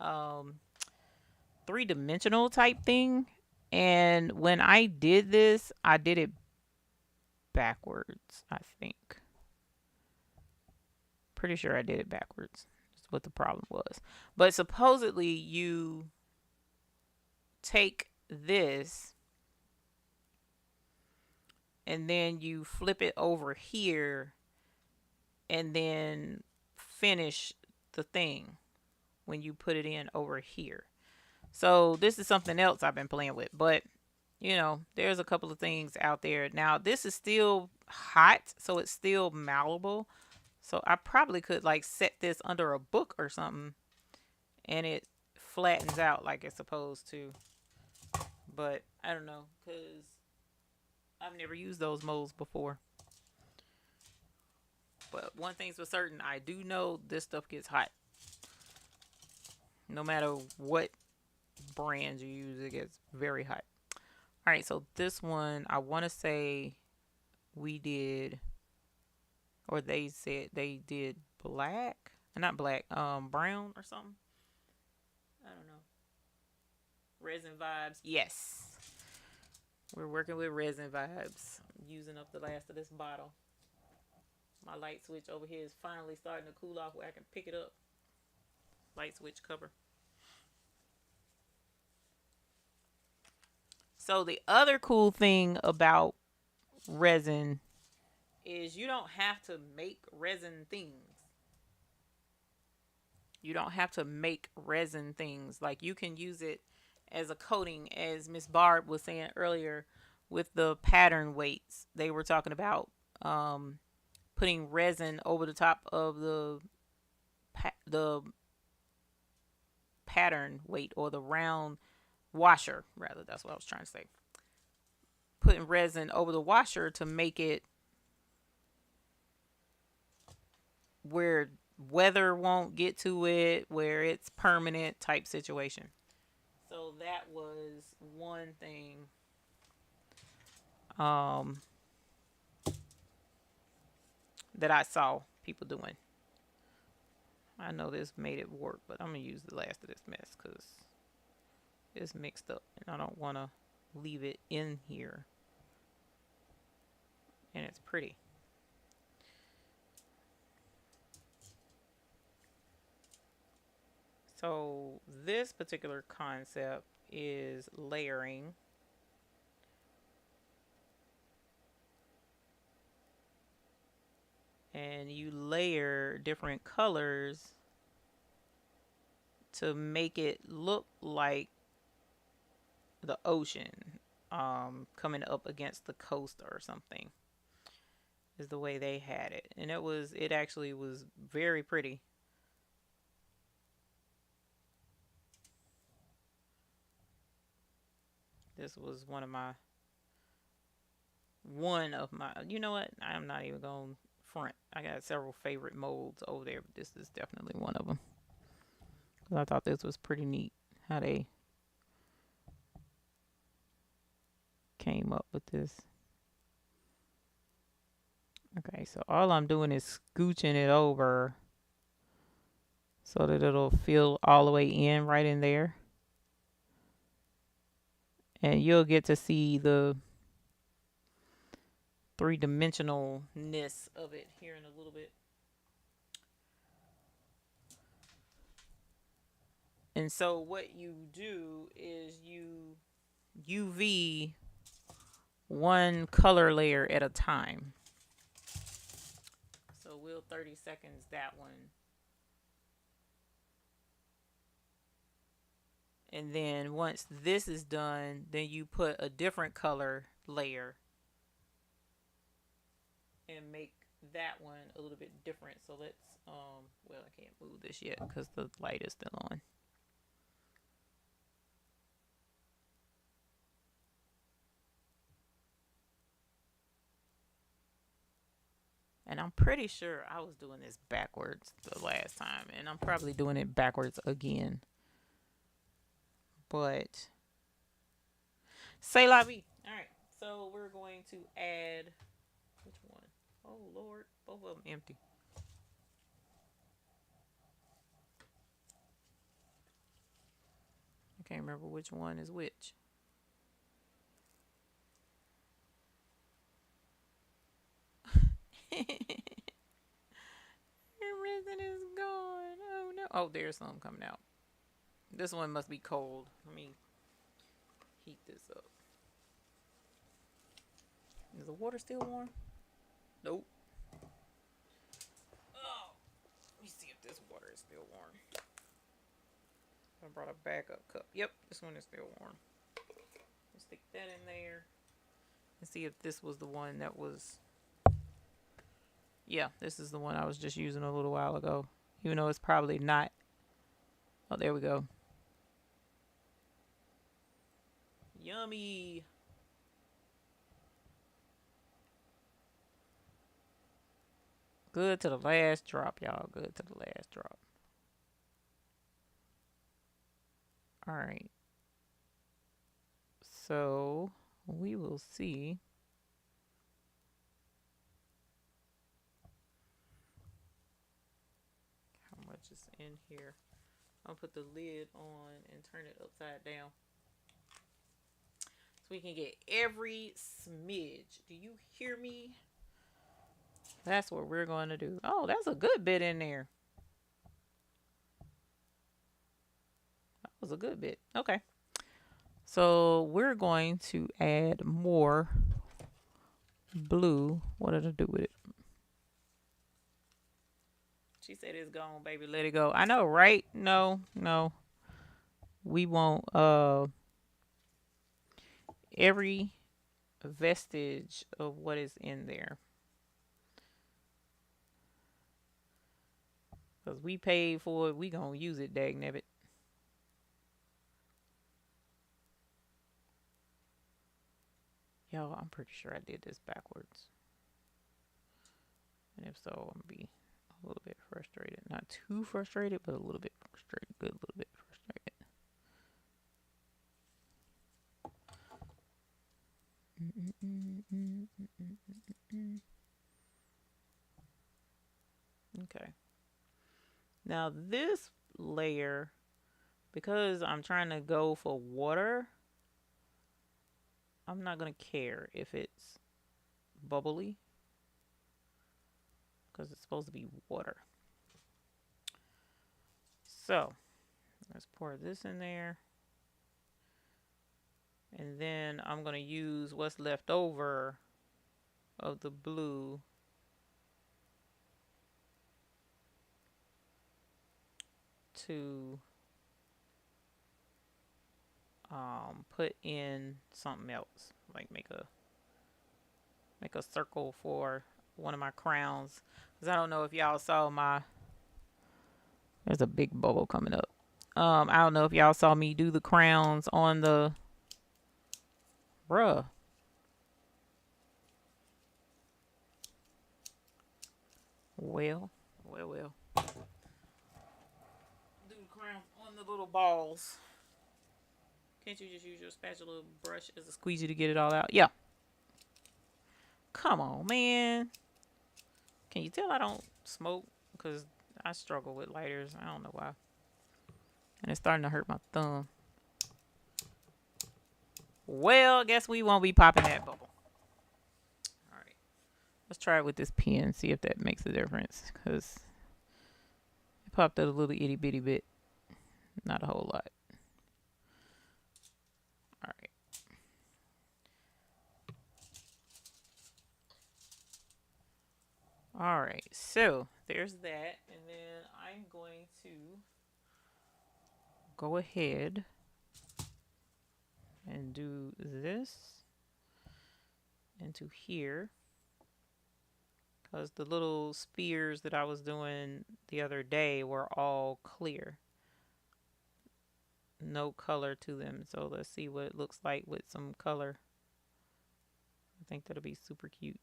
three-dimensional type thing. And when I did this, I did it backwards, I think. Pretty sure I did it backwards. That's what the problem was. But supposedly you take this and then you flip it over here and then finish the thing when you put it in over here. So this is something else I've been playing with, but you know, there's a couple of things out there. Now this is still hot, so it's still malleable. So I probably could like set this under a book or something and it flattens out like it's supposed to. But I don't know, because I've never used those molds before. But one thing's for certain, I do know this stuff gets hot. No matter what brand you use, it gets very hot. All right, so this one, I want to say we did, or they said they did black, not black, brown or something. I don't know. Resin vibes, yes. We're working with resin vibes. I'm using up the last of this bottle. My light switch over here is finally starting to cool off where I can pick it up. Light switch cover. So the other cool thing about resin is you don't have to make resin things. You don't have to make resin things. Like, you can use it as a coating, as Miss Barb was saying earlier with the pattern weights. They were talking about putting resin over the top of the pattern weight, or the round washer, rather. That's what I was trying to say. Putting resin over the washer to make it where weather won't get to it, where it's permanent type situation. So that was one thing that I saw people doing. I know this made it work, but I'm going to use the last of this mess because it's mixed up and I don't want to leave it in here. And it's pretty. So this particular concept is layering. And you layer different colors to make it look like the ocean coming up against the coast or something, is the way they had it. And it actually was very pretty. This was one of my, you know what? I'm not even going to front. I got several favorite molds over there, but this is definitely one of them. I thought this was pretty neat how they came up with this. Okay, so all I'm doing is scooching it over so that it'll fill all the way in right in there. And you'll get to see the three-dimensionalness of it here in a little bit. And so what you do is you UV one color layer at a time. So we'll 30 seconds that one. And then once this is done, then you put a different color layer and make that one a little bit different. So let's, well, I can't move this yet because the light is still on. And I'm pretty sure I was doing this backwards the last time, and I'm probably doing it backwards again. But c'est la vie. All right, so we're going to add, which one? Oh Lord, both of them empty. I can't remember which one is which. Resin is gone. Oh no. Oh, there's some coming out. This one must be cold. Let me heat this up. Is the water still warm? Nope. Oh, let me see if this water is still warm. I brought a backup cup. Yep, this one is still warm. Let's stick that in there and see if this was the one that was. Yeah, this is the one I was just using a little while ago. Even though it's probably not. Oh, there we go. Yummy. Good to the last drop, y'all. Good to the last drop. All right. So we will see. How much is in here? I'll put the lid on and turn it upside down so we can get every smidge. Do you hear me? That's what we're going to do. Oh, that's a good bit in there. That was a good bit. Okay. So we're going to add more blue. What did I do with it? She said it's gone, baby. Let it go. I know, right? No, no. We want every vestige of what is in there. Because we paid for it. We gonna use it, dagnabbit. Yo, I'm pretty sure I did this backwards. And if so, I'm gonna be a little bit frustrated. Not too frustrated, but a little bit frustrated. Good, a little bit frustrated. Okay. Now this layer, because I'm trying to go for water, I'm not going to care if it's bubbly, because it's supposed to be water. So let's pour this in there. And then I'm going to use what's left over of the blue to put in something else, like make a circle for one of my crowns, because I don't know if y'all saw my, there's a big bubble coming up. I don't know if y'all saw me do the crowns on the, bruh. Well. Do the crowns on the little balls. Can't you just use your spatula brush as a squeegee to get it all out? Yeah. Come on, man. Can you tell I don't smoke? Because I struggle with lighters. I don't know why. And it's starting to hurt my thumb. Well, I guess we won't be popping that bubble. All right. Let's try it with this pen. See if that makes a difference. Because it popped out a little itty bitty bit. Not a whole lot. All right. All right, so there's that, and then I'm going to go ahead and do this into here, because the little spears that I was doing the other day were all clear, no color to them. So let's see what it looks like with some color. I think that'll be super cute.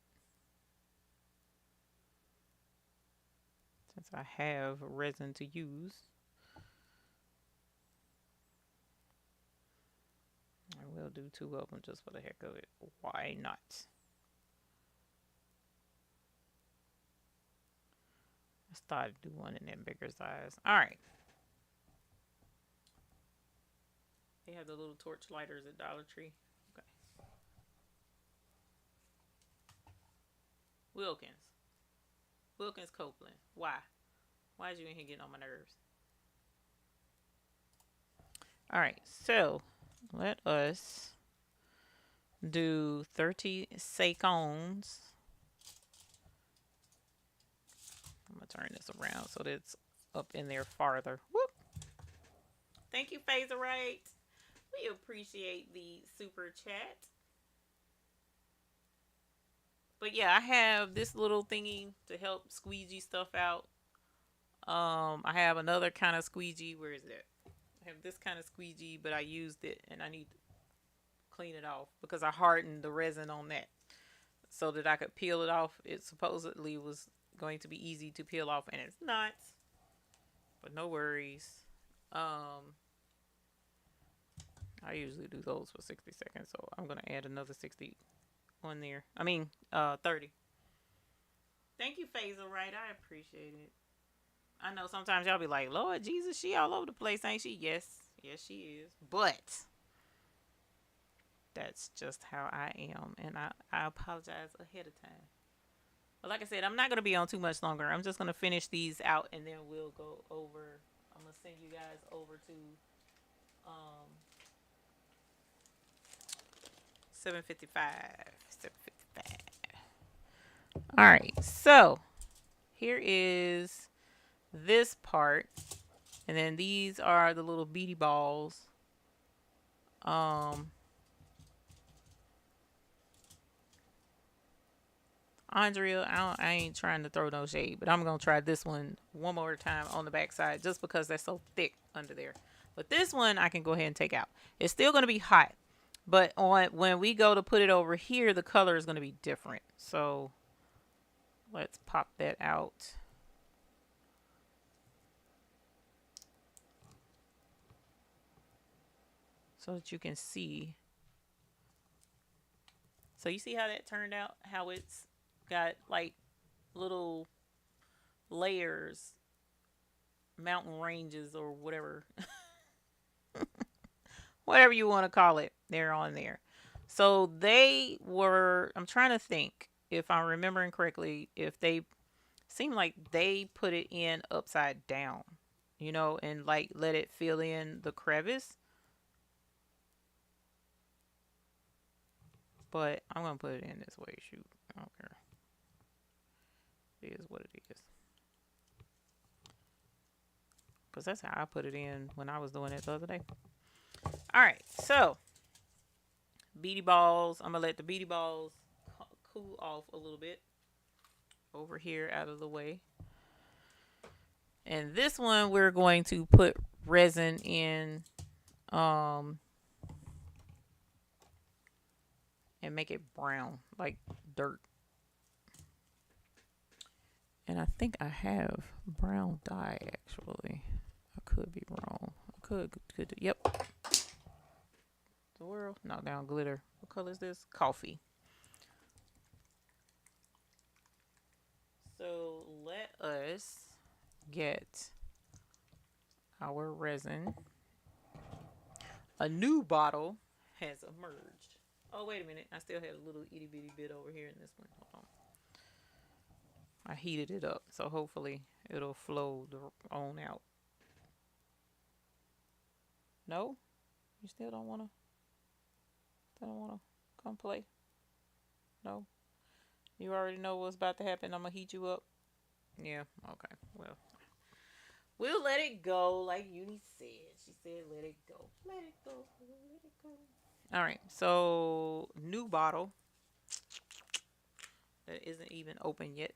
Since I have resin to use, I will do 2 of them just for the heck of it. Why not? I started to do one in that bigger size. All right. They have the little torch lighters at Dollar Tree. Okay. Wilkins Copeland. Why? Why is you in here getting on my nerves? All right, so let us do 30 seconds. I'm gonna turn this around so that it's up in there farther. Whoop. Thank you, Phaserite. We appreciate the super chat. But yeah, I have this little thingy to help squeegee stuff out. I have another kind of squeegee. Where is it? I have this kind of squeegee, but I used it and I need to clean it off because I hardened the resin on that so that I could peel it off. It supposedly was going to be easy to peel off, and it's not. But no worries. I usually do those for 60 seconds, so I'm going to add another 60 on there. 30. Thank you, Phaserite. I appreciate it. I know sometimes y'all be like, Lord Jesus, she all over the place, ain't she? Yes, she is. But that's just how I am, and I apologize ahead of time. But like I said, I'm not going to be on too much longer. I'm just going to finish these out, and then we'll go over. I'm going to send you guys over to 7:55. All right, so here is this part, and then these are the little beady balls. Andrea, I ain't trying to throw no shade, but I'm gonna try this one more time on the back side just because that's so thick under there. But this one I can go ahead and take out. It's still gonna be hot, but on when we go to put it over here, the color is gonna be different. So let's pop that out. So that you can see. So you see how that turned out? How it's got like little layers, mountain ranges, or whatever, whatever you want to call it. They're on there. So they were. I'm trying to think if I'm remembering correctly. If they seem like they put it in upside down, and like let it fill in the crevice. But I'm gonna put it in this way. Shoot, I don't care. It is what it is. Because that's how I put it in when I was doing it the other day. All right, so beady balls. I'm going to let the beady balls cool off a little bit over here out of the way. And this one we're going to put resin in and make it brown, like dirt. And I think I have brown dye actually. I could be wrong. I could. Yep. The world. Knock down glitter. What color is this? Coffee. So let us get our resin. A new bottle has emerged. Oh, wait a minute. I still have a little itty bitty bit over here in this one. Hold on. I heated it up, so hopefully it'll flow on out. No? You still don't want to come play? No? You already know what's about to happen. I'm going to heat you up. Yeah, okay. Well, we'll let it go like Uni said. She said let it go. Let it go. Let it go. All right, so new bottle that isn't even open yet.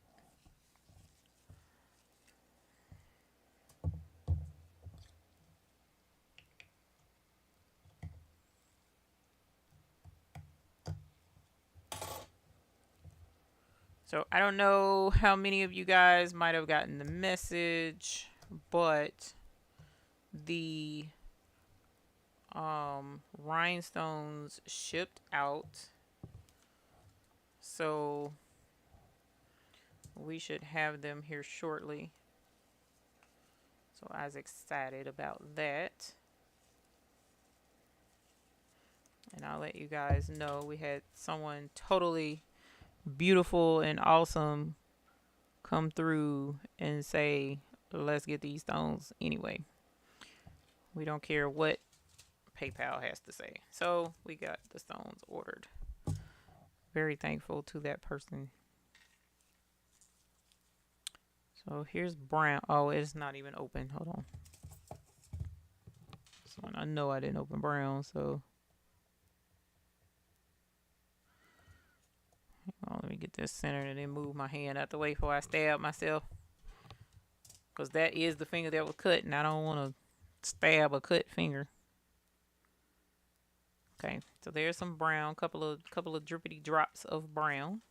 So I don't know how many of you guys might have gotten the message, but the rhinestones shipped out. So we should have them here shortly. So I was excited about that. And I'll let you guys know we had someone totally beautiful and awesome come through and say, let's get these stones anyway. We don't care what PayPal has to say. So we got the stones ordered. Very thankful to that person. So here's brown. Oh, it's not even open. Hold on. This one, I know I didn't open brown, so. Oh, let me get this centered and then move my hand out the way before I stab myself. Because that is the finger that was cut, and I don't want to stab a cut finger. Okay, so there's some brown, couple of drippity drops of brown.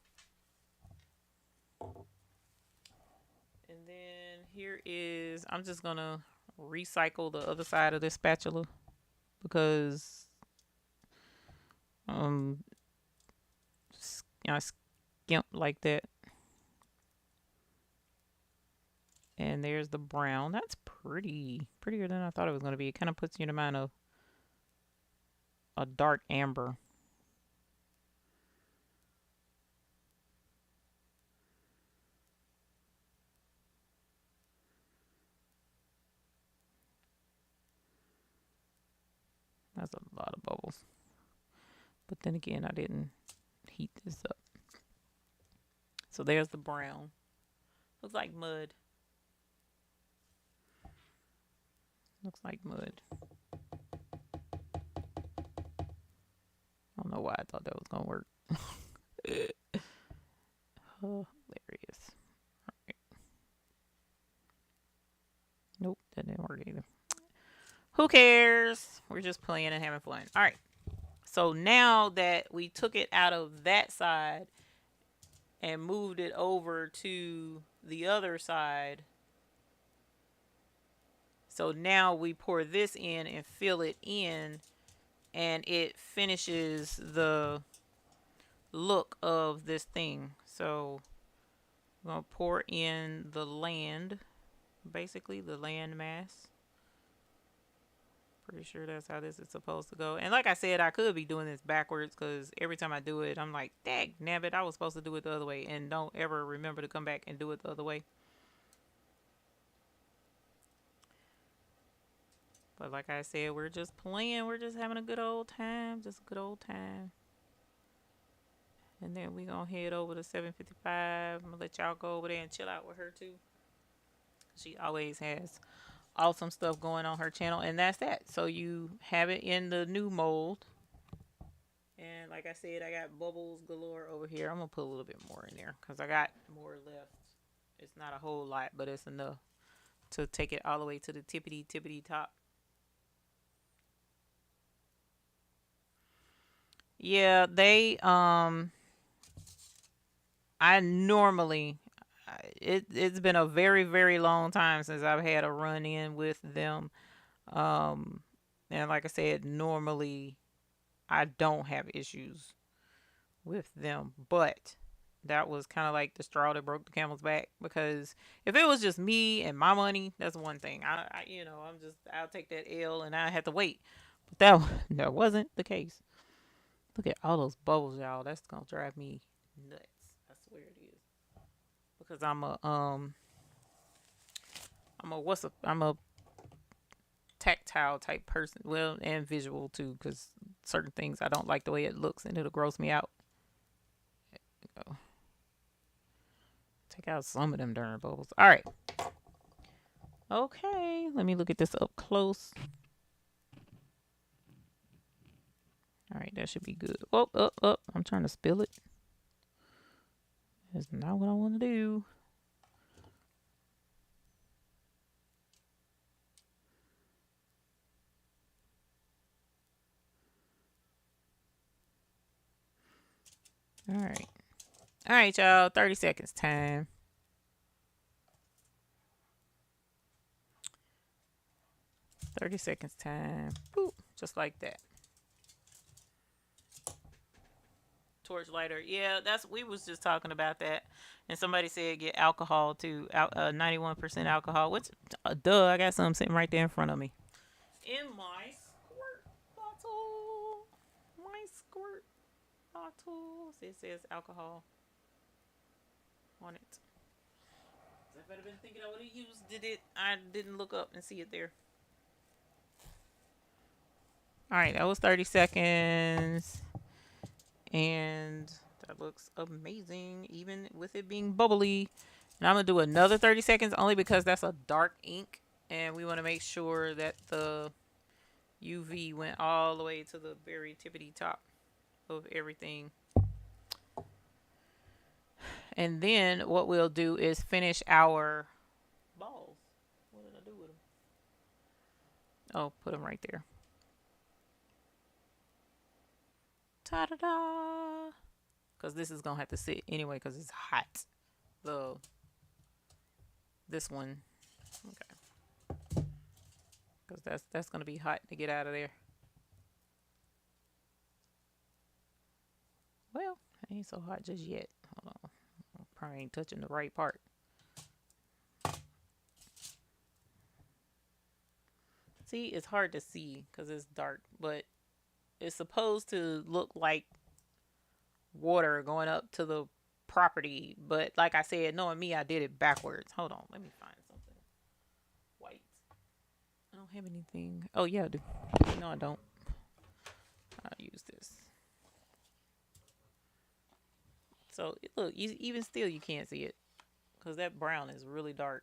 And then here is, I'm just going to recycle the other side of this spatula because I skimp like that. And there's the brown. That's pretty. Prettier than I thought it was going to be. It kind of puts you in mind of a dark amber. That's a lot of bubbles. But then again, I didn't heat this up. So there's the brown. Looks like mud. Looks like mud. I don't know why I thought that was gonna work. Hilarious. All right. Nope, that didn't work either. Who cares? We're just playing and having fun. All right. So now that we took it out of that side and moved it over to the other side, so now we pour this in and fill it in, and it finishes the look of this thing. So I'm going to pour in the land, basically the land mass. Pretty sure that's how this is supposed to go. And like I said, I could be doing this backwards because every time I do it, I'm like, dang, nabbit, I was supposed to do it the other way. And don't ever remember to come back and do it the other way. But like I said, we're just playing. We're just having a good old time. Just a good old time. And then we gonna head over to 755. I'm gonna let y'all go over there and chill out with her too. She always has awesome stuff going on her channel. And that's that. So you have it in the new mold. And like I said, I got bubbles galore over here. I'm gonna put a little bit more in there because I got more left. It's not a whole lot, but it's enough to take it all the way to the tippity top. Yeah, they I normally it's been a very long time since I've had a run in with them. And like I said, normally I don't have issues with them, but that was kind of like the straw that broke the camel's back, because if it was just me and my money, that's one thing. I'll take that L and I have to wait. But that wasn't the case. Look at all those bubbles, y'all. That's gonna drive me nuts. I swear it is. Because I'm a tactile type person. Well, and visual too, because certain things I don't like the way it looks and it'll gross me out. There we go. Take out some of them darn bubbles. All right. Okay, let me look at this up close. All right, that should be good. Oh, I'm trying to spill it. That's not what I want to do. All right. All right, y'all. 30 seconds time. Boop, just like that. Torch lighter. Yeah, we was just talking about that. And somebody said get alcohol too. 91% alcohol. Which, duh, I got something sitting right there in front of me. In my squirt bottle. It says alcohol on it. If I'd have been thinking I would have used it, I didn't look up and see it there. Alright, that was 30 seconds. And that looks amazing, even with it being bubbly. And I'm going to do another 30 seconds only because that's a dark ink. And we want to make sure that the UV went all the way to the very tippity top of everything. And then what we'll do is finish our balls. What did I do with them? Oh, put them right there. Ta-da-da! Because this is going to have to sit anyway because it's hot. This one. Okay. Because that's going to be hot to get out of there. Well, it ain't so hot just yet. Hold on. I probably ain't touching the right part. See, it's hard to see because it's dark, but it's supposed to look like water going up to the property. But like I said, knowing me, I did it backwards. Hold on. Let me find something. White. I don't have anything. Oh, yeah, I do. No, I don't. I'll use this. So look, even still you can't see it because that brown is really dark.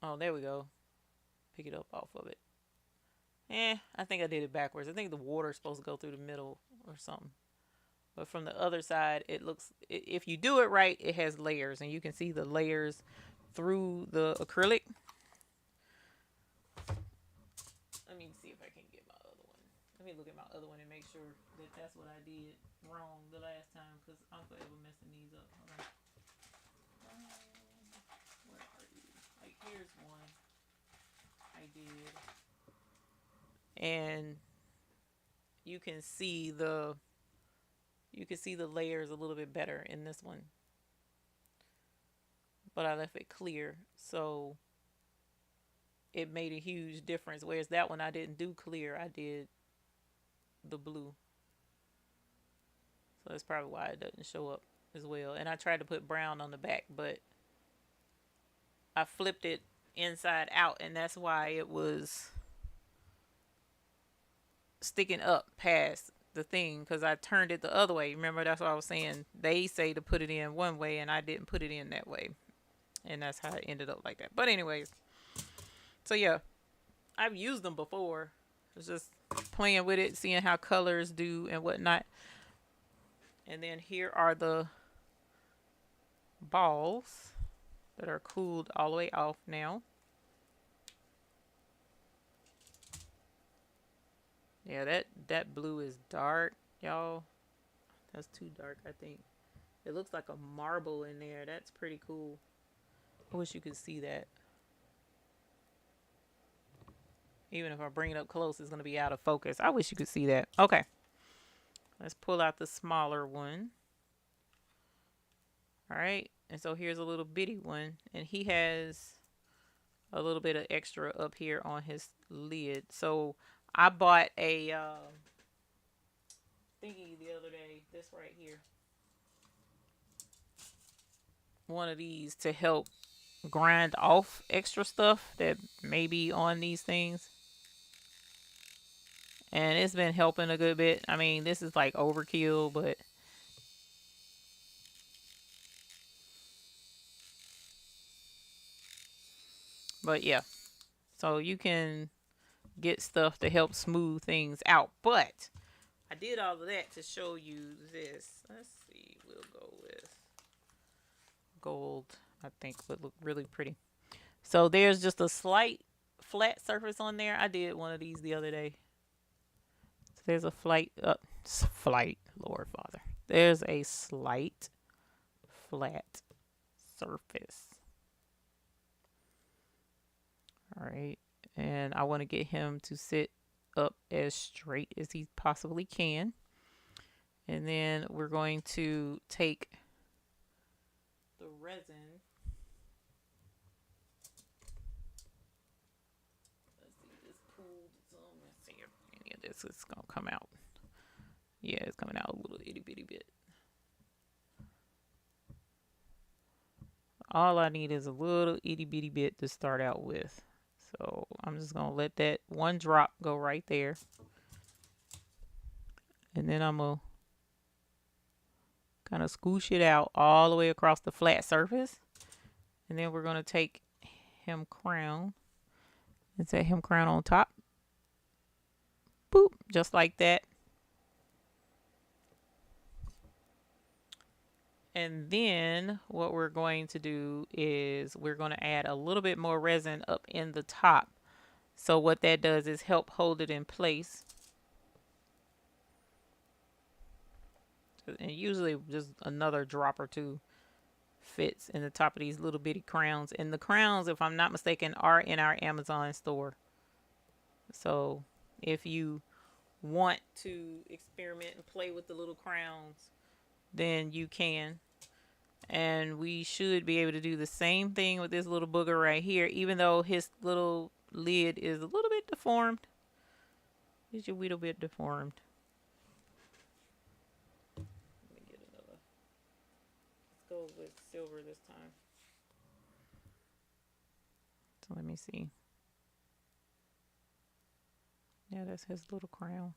Oh, there we go. Pick it up off of it. I think I did it backwards. I think the water is supposed to go through the middle or something. But from the other side, it looks, if you do it right, it has layers. And you can see the layers through the acrylic. Let me see if I can get my other one. Let me look at my other one and make sure that that's what I did wrong the last time. Because I'm forever messing these up. Hold on. Where are you? Like, here's one I did. And you can see the layers a little bit better in this one, but I left it clear, so it made a huge difference. Whereas that one I didn't do clear, I did the blue, so that's probably why it doesn't show up as well. And I tried to put brown on the back, but I flipped it inside out, and that's why it was sticking up past the thing, because I turned it the other way. Remember, that's what I was saying. They say to put it in one way, and I didn't put it in that way, and that's how it ended up like that. But anyways, so yeah, I've used them before. It's just playing with it, seeing how colors do and whatnot. And then here are the balls that are cooled all the way off now. Yeah, that blue is dark, y'all. That's too dark, I think. It looks like a marble in there. That's pretty cool. I wish you could see that. Even if I bring it up close, it's going to be out of focus. I wish you could see that. Okay. Let's pull out the smaller one. All right. And so here's a little bitty one. And he has a little bit of extra up here on his lid. So I bought a thingy the other day. This right here. One of these to help grind off extra stuff that may be on these things. And it's been helping a good bit. I mean, this is like overkill, but yeah. So you can get stuff to help smooth things out. But I did all of that to show you this. Let's see. We'll go with gold. I think would look really pretty. So there's just a slight flat surface on there. I did one of these the other day. So there's a Lord Father. There's a slight flat surface. All right. And I want to get him to sit up as straight as he possibly can. And then we're going to take the resin. Let's see, this pooled some. Let's see if any of this is going to come out. Yeah, it's coming out a little itty bitty bit. All I need is a little itty bitty bit to start out with. So I'm just going to let that one drop go right there. And then I'm going to kind of scoosh it out all the way across the flat surface. And then we're going to take hem crown and set hem crown on top. Boop, just like that. And then what we're going to do is we're going to add a little bit more resin up in the top. So what that does is help hold it in place. And usually just another drop or two fits in the top of these little bitty crowns. And the crowns, if I'm not mistaken, are in our Amazon store. So if you want to experiment and play with the little crowns, then you can. And we should be able to do the same thing with this little booger right here, even though his little lid is a little bit deformed. It's a little bit deformed. Let me get another. Let's go with silver this time. So let me see. Yeah, that's his little crown.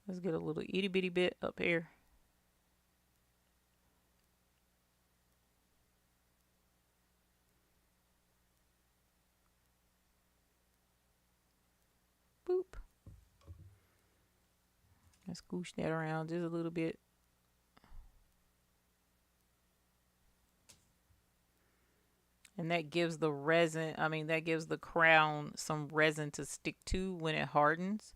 Let's get a little itty bitty bit up here. Boop. Let's scoosh that around just a little bit. And that gives the resin, that gives the crown some resin to stick to when it hardens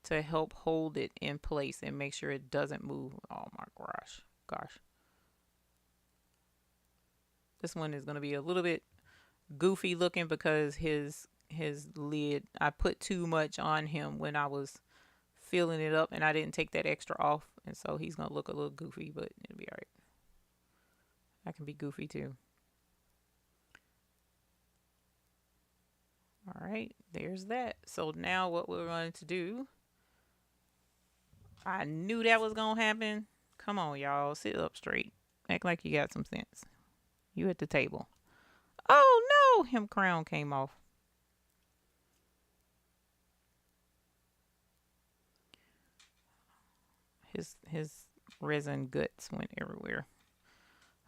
to help hold it in place and make sure it doesn't move. Oh my gosh. This one is going to be a little bit goofy looking because his lid, I put too much on him when I was filling it up and I didn't take that extra off. And so he's going to look a little goofy, but it'll be all right. I can be goofy too. All right, there's that. So now what we're going to do, I knew that was going to happen. Come on, y'all, sit up straight. Act like you got some sense. You at the table. Oh no, him crown came off. His resin guts went everywhere.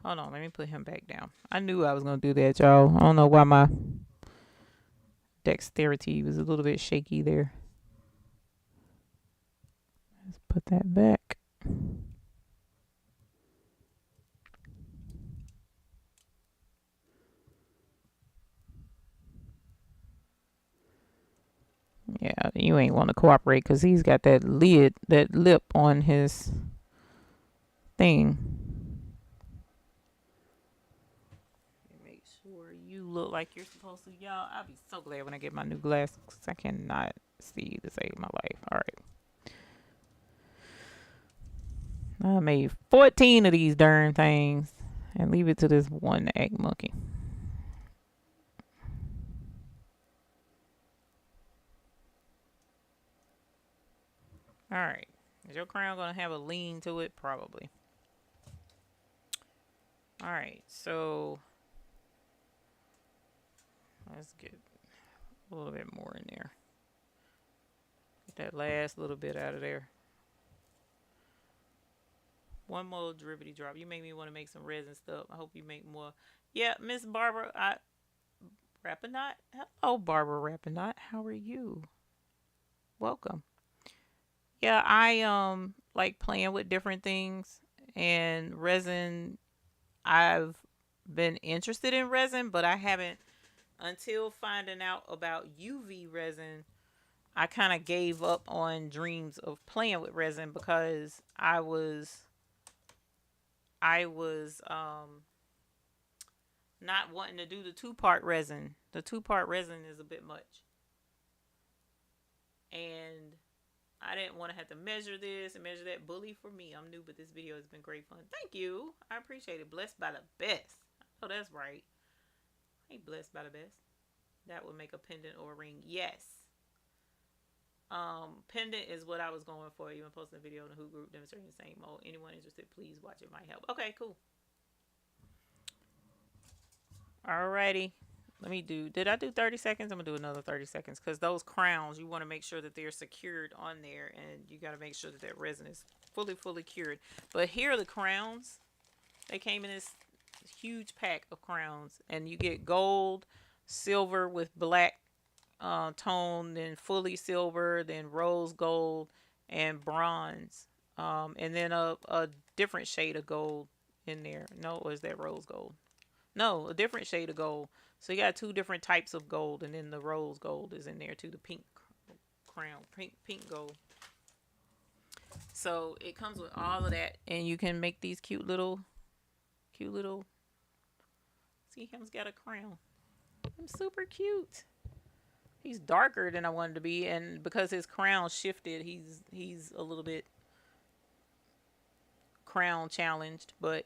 Hold on, let me put him back down. I knew I was going to do that, y'all. I don't know why my dexterity was a little bit shaky there. Let's put that back. Yeah, you ain't want to cooperate because he's got that lip on his thing. Make sure you look like you're supposed to. Y'all, I'll be so glad when I get my new glasses because I cannot see to save my life. All right. I made 14 of these darn things and leave it to this one to act monkey. All right. Is your crown going to have a lean to it? Probably. All right. So let's get a little bit more in there. Get that last little bit out of there. One more drippity drop. You make me want to make some resin stuff. I hope you make more. Yeah, Miss Barbara, Rappinot. Hello, Barbara Rappinot. How are you? Welcome. Yeah, I like playing with different things and resin. I've been interested in resin, but I haven't until finding out about UV resin. I kind of gave up on dreams of playing with resin because I was not wanting to do the two-part resin. The two-part resin is a bit much. And I didn't want to have to measure this and measure that. Bully for me. I'm new, but this video has been great fun. Thank you. I appreciate it. Blessed by the best. Oh, that's right. I ain't blessed by the best. That would make a pendant or a ring. Yes. Pendant is what I was going for. Even posting a video in the Who group demonstrating the same mold. Anyone interested, please watch. It might help. Okay, cool. Alrighty. Did I do 30 seconds? I'm going to do another 30 seconds because those crowns, you want to make sure that they're secured on there and you got to make sure that that resin is fully cured. But here are the crowns. They came in this huge pack of crowns and you get gold, silver with black tone, then fully silver, then rose gold and bronze. And then a different shade of gold in there. No, or is that rose gold? No, a different shade of gold. So you got two different types of gold, and then the rose gold is in there too. The pink crown, pink gold. So it comes with all of that, and you can make these cute little. See, him's got a crown. I'm super cute. He's darker than I wanted to be, and because his crown shifted, he's a little bit crown challenged, but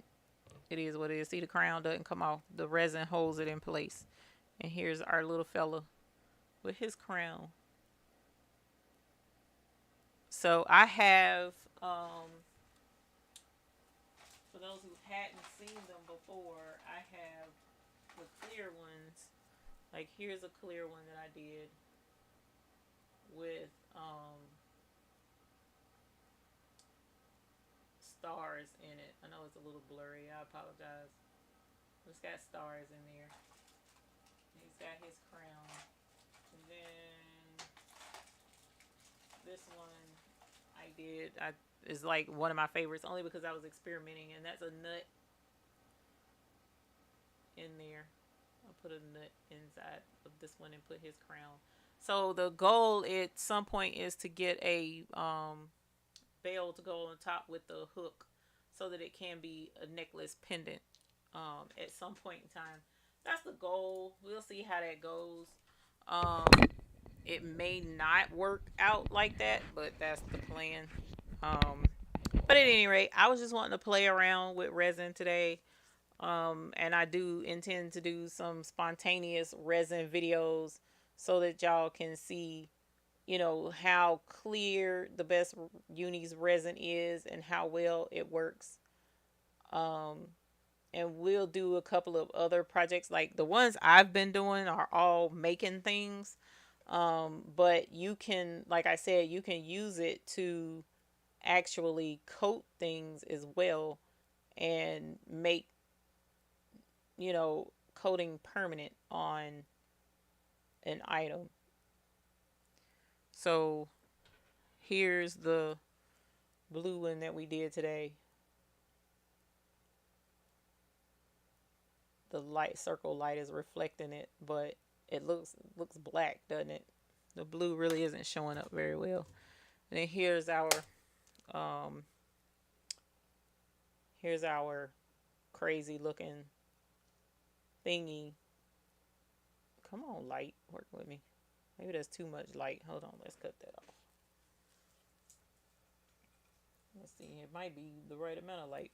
it is what it is. See, the crown doesn't come off. The resin holds it in place. And here's our little fella with his crown. So I have, for those who hadn't seen them before, I have the clear ones. Like here's a clear one that I did with stars in it. I know it's a little blurry. I apologize. It's got stars in there. He's got his crown. And then this one I is like one of my favorites only because I was experimenting, and that's a nut in there. I'll put a nut inside of this one and put his crown. So the goal at some point is to get a bell to go on top with the hook so that it can be a necklace pendant at some point in time. That's the goal. We'll see how that goes. Um, it may not work out like that, but that's the plan. Um, but at any rate, I was just wanting to play around with resin today. And I do intend to do some spontaneous resin videos so that y'all can see, you know, how clear the best Uni's resin is and how well it works. Um, and we'll do a couple of other projects. Like the ones I've been doing are all making things. But you can, like I said, you can use it to actually coat things as well and make, you know, coating permanent on an item. So here's the blue one that we did today. The light circle light is reflecting it, but it looks black, doesn't it? The blue really isn't showing up very well. And then here's um our crazy looking thingy. Come on, light, work with me. Maybe there's too much light. Hold on, let's cut that off. Let's see, it might be the right amount of light.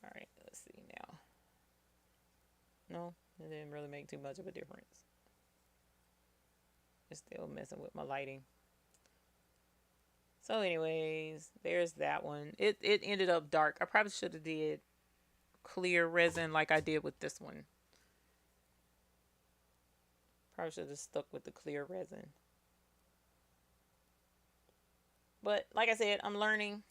All right, let's see now. No, it didn't really make too much of a difference. It's still messing with my lighting. So anyways, there's that one. It ended up dark. I probably should have did clear resin like I did with this one. Probably should have stuck with the clear resin. But like I said, I'm learning,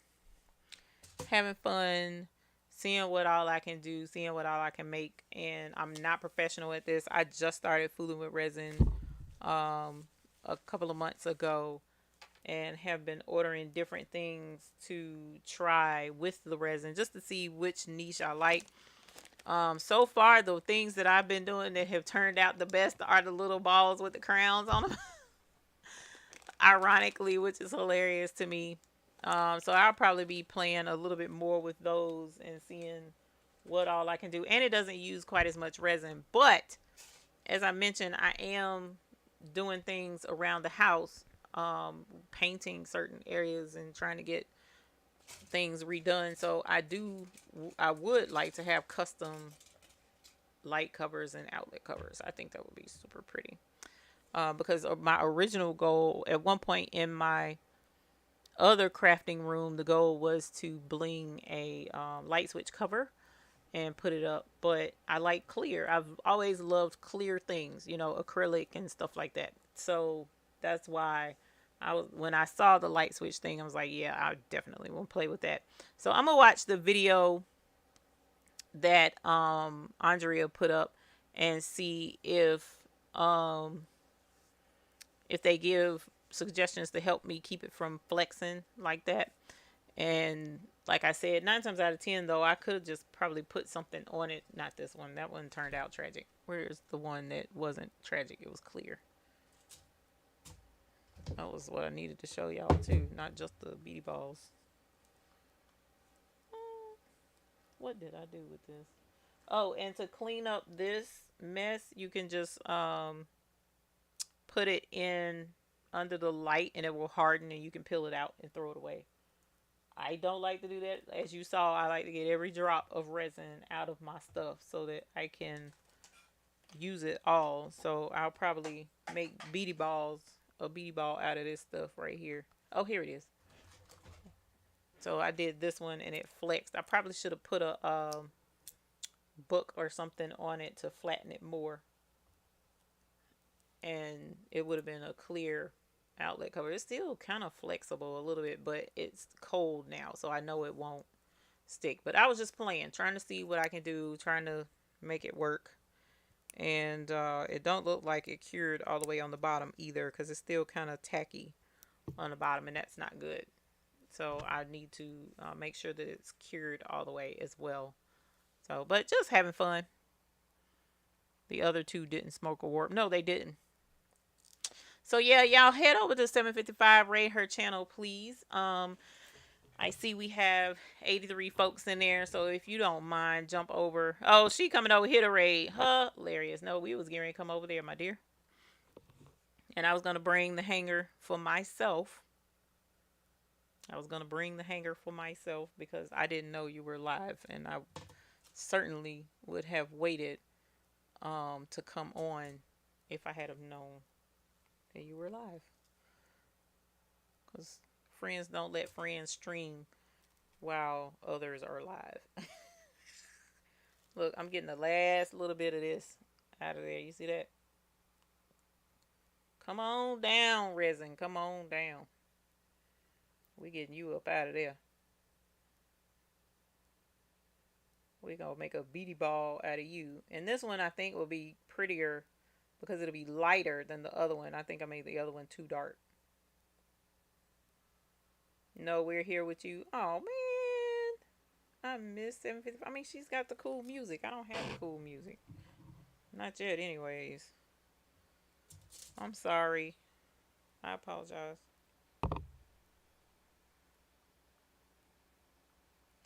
having fun, seeing what all I can do, seeing what all I can make. And I'm not professional at this. I just started fooling with resin a couple of months ago and have been ordering different things to try with the resin just to see which niche I like. So far, the things that I've been doing that have turned out the best are the little balls with the crowns on them. Ironically, which is hilarious to me. So I'll probably be playing a little bit more with those and seeing what all I can do. And it doesn't use quite as much resin. But as I mentioned, I am doing things around the house, painting certain areas and trying to get things redone. So I would like to have custom light covers and outlet covers. I think that would be super pretty. Because of my original goal at one point in my other crafting room, the goal was to bling a light switch cover and put it up. But I like clear. I've always loved clear things, you know, acrylic and stuff like that. So that's why when I saw the light switch thing, I was like, yeah, I definitely want to play with that. So I'm gonna watch the video that Andrea put up and see if they give suggestions to help me keep it from flexing like that. And like I said, 9 times out of 10 though, I could have just probably put something on it. Not this one. That one turned out tragic. Where's the one that wasn't tragic? It was clear. That was what I needed to show y'all too, not just the beady balls. What did I do with this? Oh, and to clean up this mess, you can just put it in under the light and it will harden and you can peel it out and throw it away. I don't like to do that. As you saw, I like to get every drop of resin out of my stuff so that I can use it all. So I'll probably make beady balls, a beady ball out of this stuff right here. Oh, here it is. So I did this one and it flexed. I probably should have put a book or something on it to flatten it more. And it would have been a clear outlet cover. It's still kind of flexible a little bit, but it's cold now, so I know it won't stick. But I was just playing, trying to see what I can do, trying to make it work. And it don't look like it cured all the way on the bottom either, because it's still kind of tacky on the bottom, and that's not good. So I need to make sure that it's cured all the way as well. So, but just having fun. The other two didn't smoke or warp. No, they didn't. So yeah, y'all head over to 755, rate her channel, please. I see we have 83 folks in there, so if you don't mind, jump over. Oh, she coming over here to raid. Hilarious. No, we was getting ready to come over there, my dear. And I was going to bring the hanger for myself. Because I didn't know you were live, and I certainly would have waited to come on if I had have known that you were live. Because friends don't let friends stream while others are live. Look, I'm getting the last little bit of this out of there. You see that? Come on down, Resin. Come on down. We getting you up out of there. We're going to make a beady ball out of you. And this one I think will be prettier because it'll be lighter than the other one. I think I made the other one too dark. No, we're here with you. Oh, man. I miss 750. I mean, she's got the cool music. I don't have the cool music. Not yet, anyways. I'm sorry. I apologize.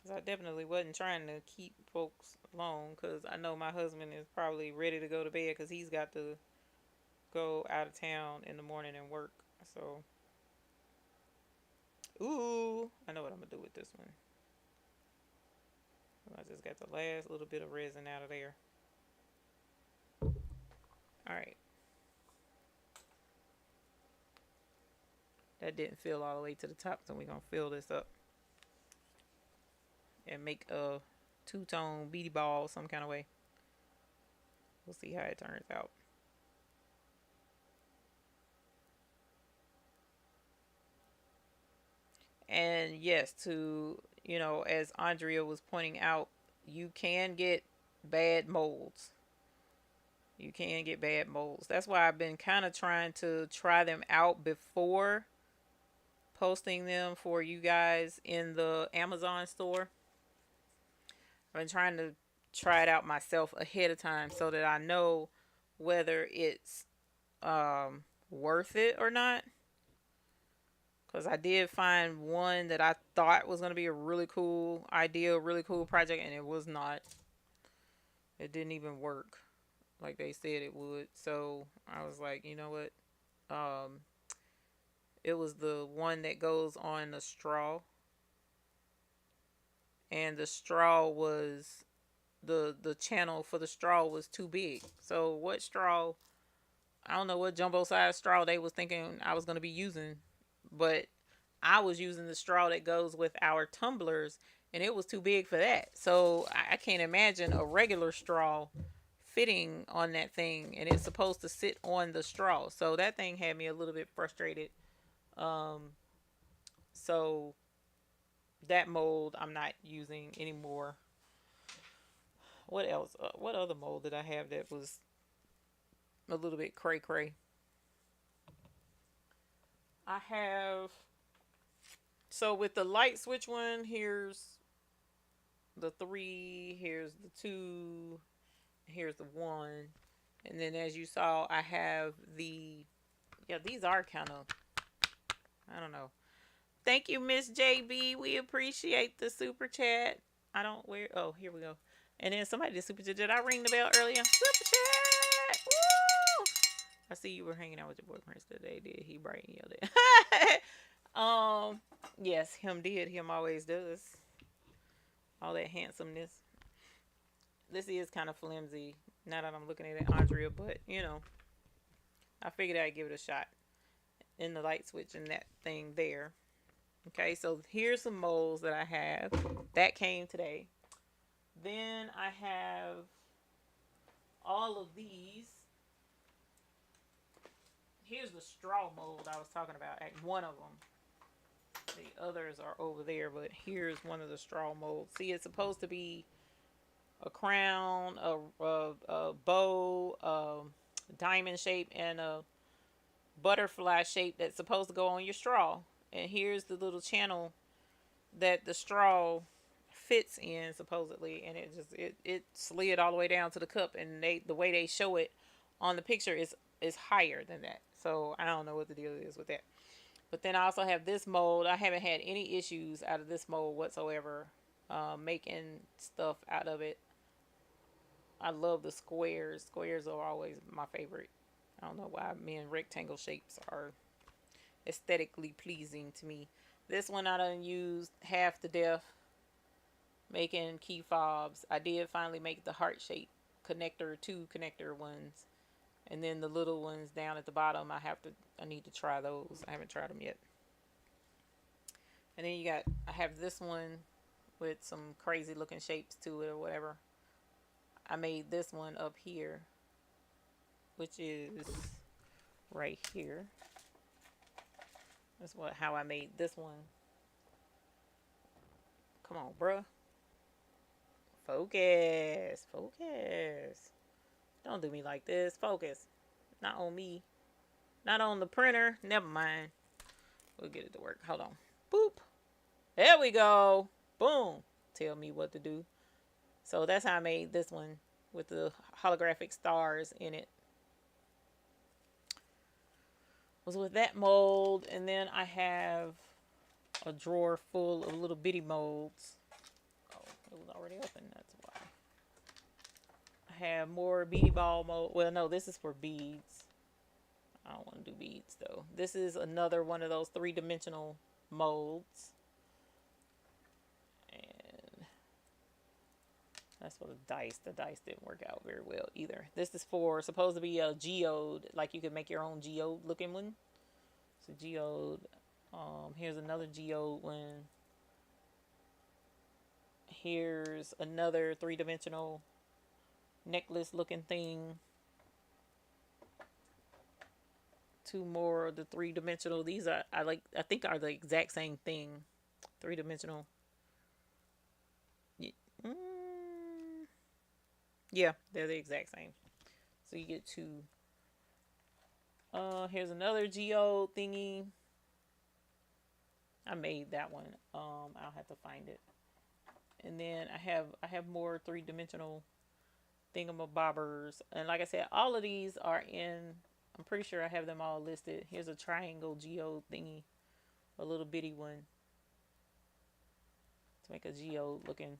Because I definitely wasn't trying to keep folks long. Because I know my husband is probably ready to go to bed. Because he's got to go out of town in the morning and work. So. Ooh. I know what I'm going to do with this one. I just got the last little bit of resin out of there. Alright. That didn't fill all the way to the top, so we're going to fill this up. And make a two-tone beady ball some kind of way. We'll see how it turns out. And yes, you know, as Andrea was pointing out, you can get bad molds. That's why I've been kind of trying to try them out before posting them for you guys in the Amazon store. I've been trying to try it out myself ahead of time so that I know whether it's worth it or not. Because I did find one that I thought was going to be a really cool idea, really cool project, and it was not. It didn't even work like they said it would. So I was like, you know what? It was the one that goes on the straw. And the straw was, the channel for the straw was too big. So what straw, I don't know what jumbo size straw they was thinking I was going to be using. But I was using the straw that goes with our tumblers, and it was too big for that. So I can't imagine a regular straw fitting on that thing, and it's supposed to sit on the straw. So that thing had me a little bit frustrated. So that mold I'm not using anymore. What else? What other mold did I have that was a little bit cray-cray? I have, so with the light switch one, here's the 3, here's the 2, here's the 1, and then as you saw, I have the, yeah, these are kind of, I don't know. Thank you, Miss JB. We appreciate the super chat. I don't wear, oh, here we go. And then somebody did super chat. Did I ring the bell earlier? Super chat! Woo! I see you were hanging out with your boyfriend today. Did he brighten your day? Yes, him did. Him always does. All that handsomeness. This is kind of flimsy. Now that I'm looking at it, Andrea, but you know, I figured I'd give it a shot. In the light switch and that thing there. Okay, so here's some molds that I have. That came today. Then I have all of these. here's the straw mold I was talking about. One of them. The others are over there, but here's one of the straw molds. See, it's supposed to be a crown, a bow, diamond shape, and a butterfly shape that's supposed to go on your straw. And here's the little channel that the straw fits in supposedly, and it slid all the way down to the cup, and the way they show it on the picture is higher than that. So I don't know what the deal is with that. But then I also have this mold. I haven't had any issues out of this mold whatsoever, making stuff out of it. I love the squares. Squares are always my favorite. I don't know why. Me and rectangle shapes are aesthetically pleasing to me. This one I done used half to death making key fobs. I did finally make the heart shape connector, 2 connector ones. And then the little ones down at the bottom, I need to try those. I haven't tried them yet. And then I have this one with some crazy looking shapes to it or whatever. I made this one up here, which is right here. That's how I made this one. Come on, bruh. Focus. Focus. Don't do me like this. Focus. Not on me. Not on the printer. Never mind. We'll get it to work. Hold on. Boop. There we go. Boom. Tell me what to do. So that's how I made this one with the holographic stars in it. Was with that mold, and then I have a drawer full of little bitty molds. Oh, it was already open. That's why. I have more beady ball mold. Well, no, this is for beads. I don't want to do beads though. This is another one of those 3-dimensional molds. And that's for the dice. The dice didn't work out very well either. This is supposed to be a geode. Like you could make your own geode looking one. It's a geode. Here's another geode one. Here's another 3-dimensional necklace looking thing. 2 more of the 3-dimensional. These are I think are the exact same thing. 3-dimensional. Yeah, they're the exact same. So you get 2. Here's another geode thingy. I made that one. I'll have to find it. And then I have more 3-dimensional thingamabobbers. And like I said, all of these are in. I'm pretty sure I have them all listed. Here's a triangle geode thingy, a little bitty one to make a geode looking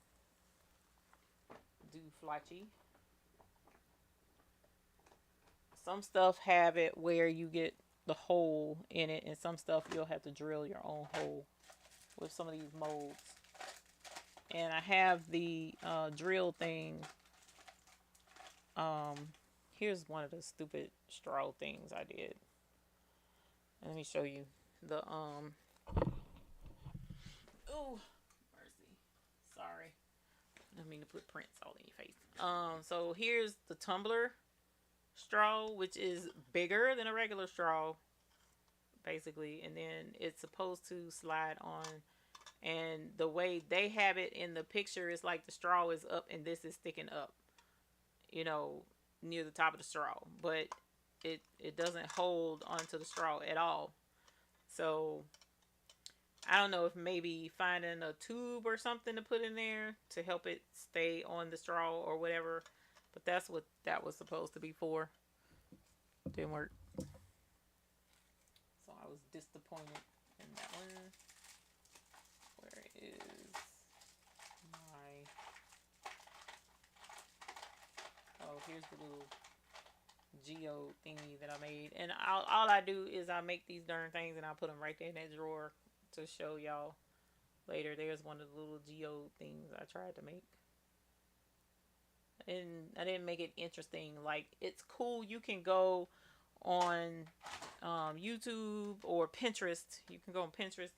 dooflachi. Some stuff have it where you get the hole in it, and some stuff you'll have to drill your own hole with some of these molds. And I have the drill thing. Here's one of the stupid straw things I did. Let me show you the oh, mercy. Sorry. I didn't mean to put prints all in your face. So here's the Tumbler Straw, which is bigger than a regular straw, basically, and then it's supposed to slide on. And the way they have it in the picture is like the straw is up and this is sticking up, you know, near the top of the straw, but it doesn't hold onto the straw at all. So I don't know if maybe finding a tube or something to put in there to help it stay on the straw or whatever, but that's what that was supposed to be for. Didn't work. So I was disappointed in that one. Where is my... Oh, here's the little geode thingy that I made. And all I do is I make these darn things and I put them right there in that drawer to show y'all later. There's one of the little geode things I tried to make. And I didn't make it interesting. Like, it's cool. You can go on YouTube or Pinterest. You can go on Pinterest.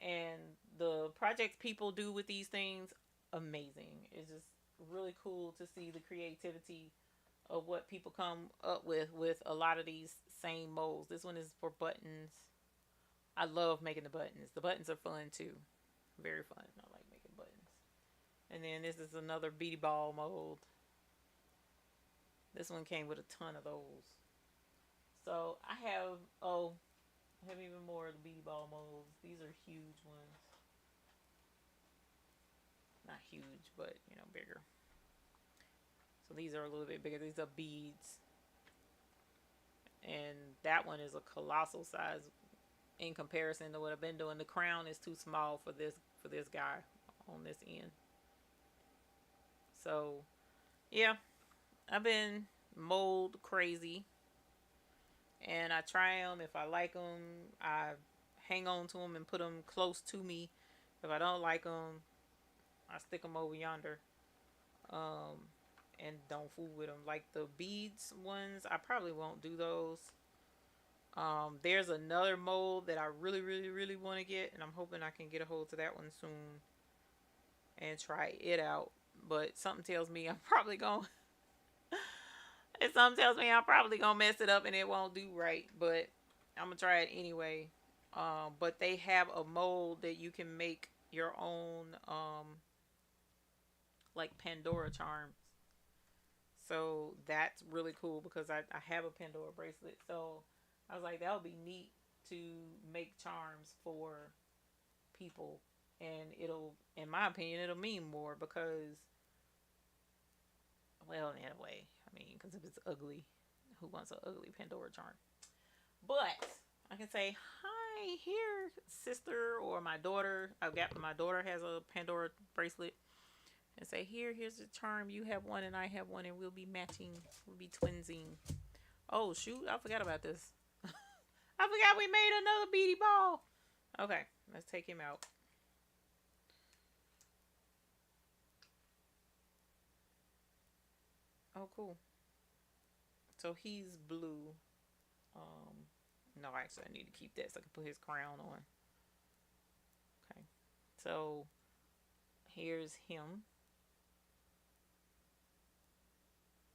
And the projects people do with these things, amazing. It's just really cool to see the creativity of what people come up with a lot of these same molds. This one is for buttons. I love making the buttons. The buttons are fun too. Very fun. I like making buttons. And then this is another beady ball mold. This one came with a ton of those. So I have, I have even more of the beady ball molds. These are huge ones. Not huge, but you know, bigger. So these are a little bit bigger. These are beads. And that one is a colossal size in comparison to what I've been doing. The crown is too small for this guy on this end. So yeah, I've been mold crazy, and I try them. If I like them, I hang on to them and put them close to me. If I don't like them, I stick them over yonder, and don't fool with them. Like the beads ones, I probably won't do those. There's another mold that I really, really, really want to get, and I'm hoping I can get a hold to that one soon and try it out. But something tells me I'm probably going and something tells me I'm probably gonna mess it up and it won't do right. But I'm gonna try it anyway. But they have a mold that you can make your own, like Pandora charms. So that's really cool because I have a Pandora bracelet. So I was like, that would be neat to make charms for people. And it'll, in my opinion, it'll mean more because, well, in a way, I mean, because if it's ugly, who wants an ugly Pandora charm? But I can say, hi, here, sister, or my daughter. My daughter has a Pandora bracelet. And say, here's the charm. You have one and I have one, and we'll be matching. We'll be twinsing. Oh, shoot, I forgot about this. I forgot we made another beady ball. Okay, let's take him out. Oh, cool. So he's blue. No, actually, I need to keep that so I can put his crown on. Okay, so here's him.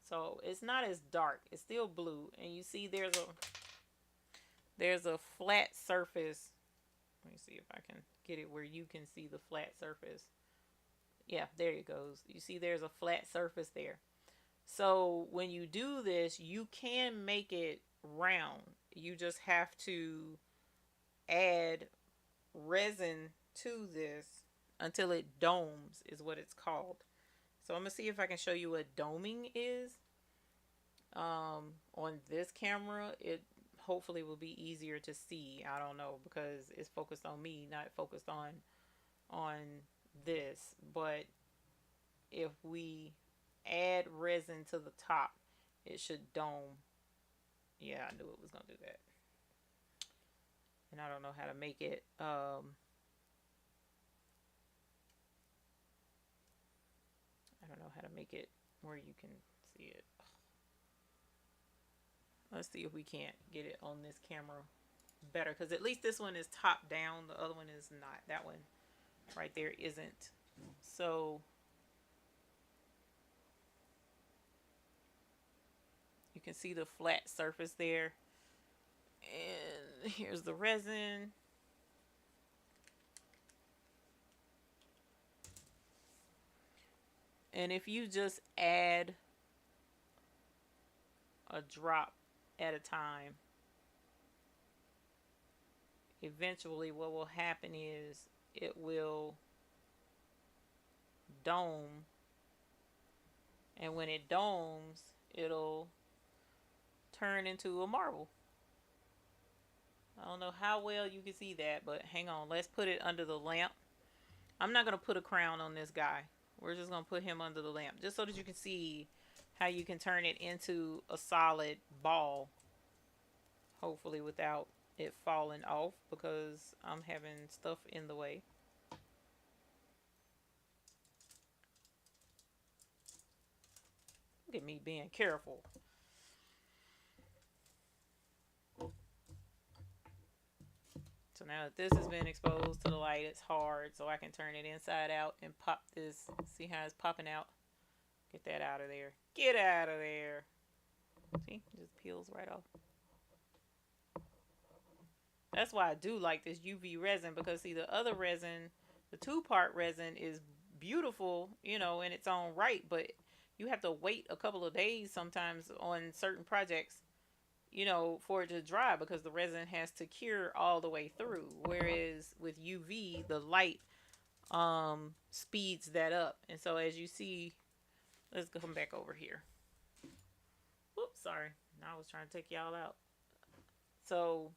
So it's not as dark. It's still blue, and you see there's a flat surface. Let me see if I can get it where you can see the flat surface. Yeah, there it goes. You see there's a flat surface there. So when you do this, you can make it round. You just have to add resin to this until it domes, is what it's called. So I'm going to see if I can show you what doming is. On this camera, it hopefully will be easier to see. I don't know because it's focused on me, not focused on this. But if we add resin to the top, it should dome. Yeah, I knew it was going to do that. And I don't know how to make it. I don't know how to make it where you can see it. Let's see if we can't get it on this camera better, because at least this one is top down. The other one is not. That one right there isn't. So you can see the flat surface there. And here's the resin. And if you just add a drop at a time, eventually what will happen is it will dome. And when it domes, it'll turn into a marble. I don't know how well you can see that, but hang on. Let's put it under the lamp. I'm not going to put a crown on this guy. We're just going to put him under the lamp just so that you can see how you can turn it into a solid ball. Hopefully without it falling off because I'm having stuff in the way. Look at me being careful. So now that this has been exposed to the light, it's hard, so I can turn it inside out and pop this. See how it's popping out? Get that out of there. Get out of there. See, it just peels right off. That's why I do like this UV resin, because see, the other resin, the two-part resin, is beautiful, in its own right, but you have to wait a couple of days sometimes on certain projects, for it to dry, because the resin has to cure all the way through. Whereas with UV, the light speeds that up. And so as you see, let's come back over here. Whoops, sorry. I was trying to take y'all out. So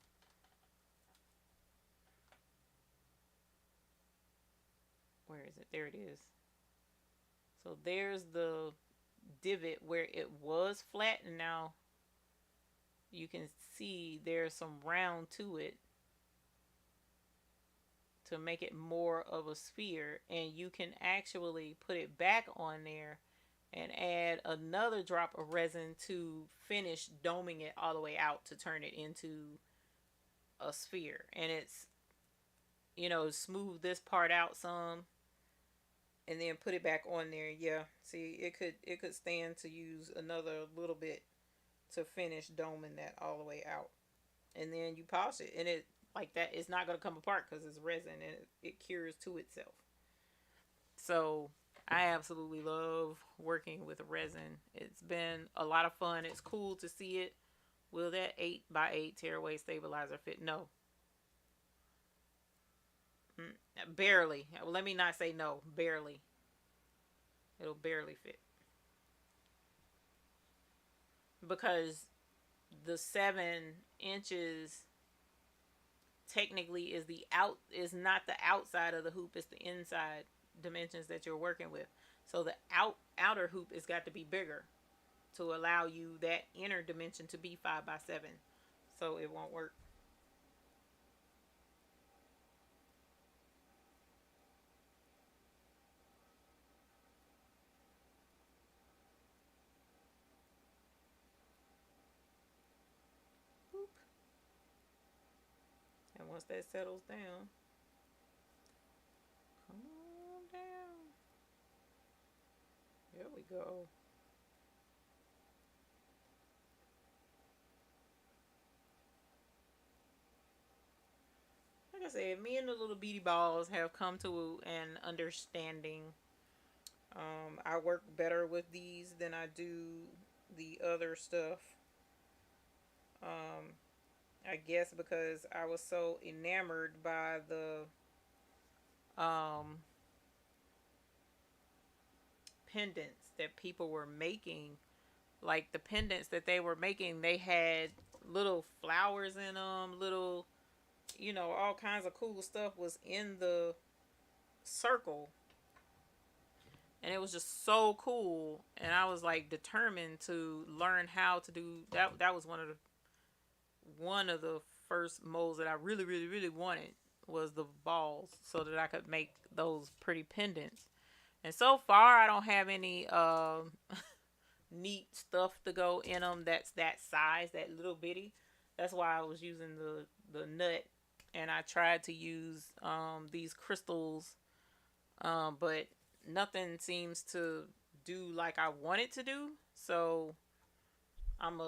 where is it? There it is. So there's the divot where it was flat, and now you can see there's some round to it to make it more of a sphere, and you can actually put it back on there and add another drop of resin to finish doming it all the way out to turn it into a sphere. And it's, smooth this part out some and then put it back on there. Yeah, see, it could stand to use another little bit to finish doming that all the way out. And then you polish it, and it like that, it's not going to come apart because it's resin, and it cures to itself. So I absolutely love working with resin. It's been a lot of fun. It's cool to see it. Will that 8x8 tearaway stabilizer fit? No. Barely. Let me not say no. Barely. It'll barely fit. Because the 7 inches technically is not the outside of the hoop, it's the inside dimensions that you're working with. So the outer hoop has got to be bigger to allow you that inner dimension to be 5x7. So it won't work. Boop. And once that settles down, come on down. There we go. Like I said, me and the little beady balls have come to an understanding. I work better with these than I do the other stuff. I guess because I was so enamored by the pendants that people were making. Like the pendants that they were making, they had little flowers in them, little, all kinds of cool stuff was in the circle. And it was just so cool. And I was like determined to learn how to do that. That was one of the first molds that I really, really, really wanted, was the balls, so that I could make those pretty pendants. And so far, I don't have any neat stuff to go in them that's that size, that little bitty. That's why I was using the nut, and I tried to use these crystals, but nothing seems to do like I want it to do. So I'm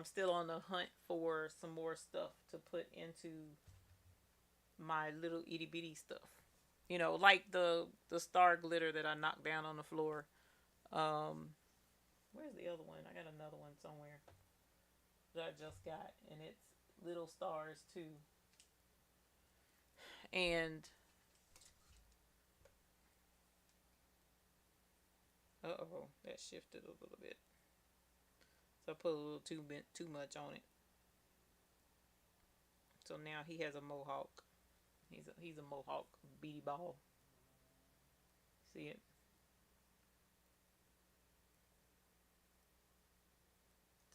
still on the hunt for some more stuff to put into my little itty bitty stuff. Like the star glitter that I knocked down on the floor. Where's the other one? I got another one somewhere that I just got, and it's little stars too. And that shifted a little bit. So I put a little too much on it. So now he has a mohawk. He's a mohawk beady ball. See it?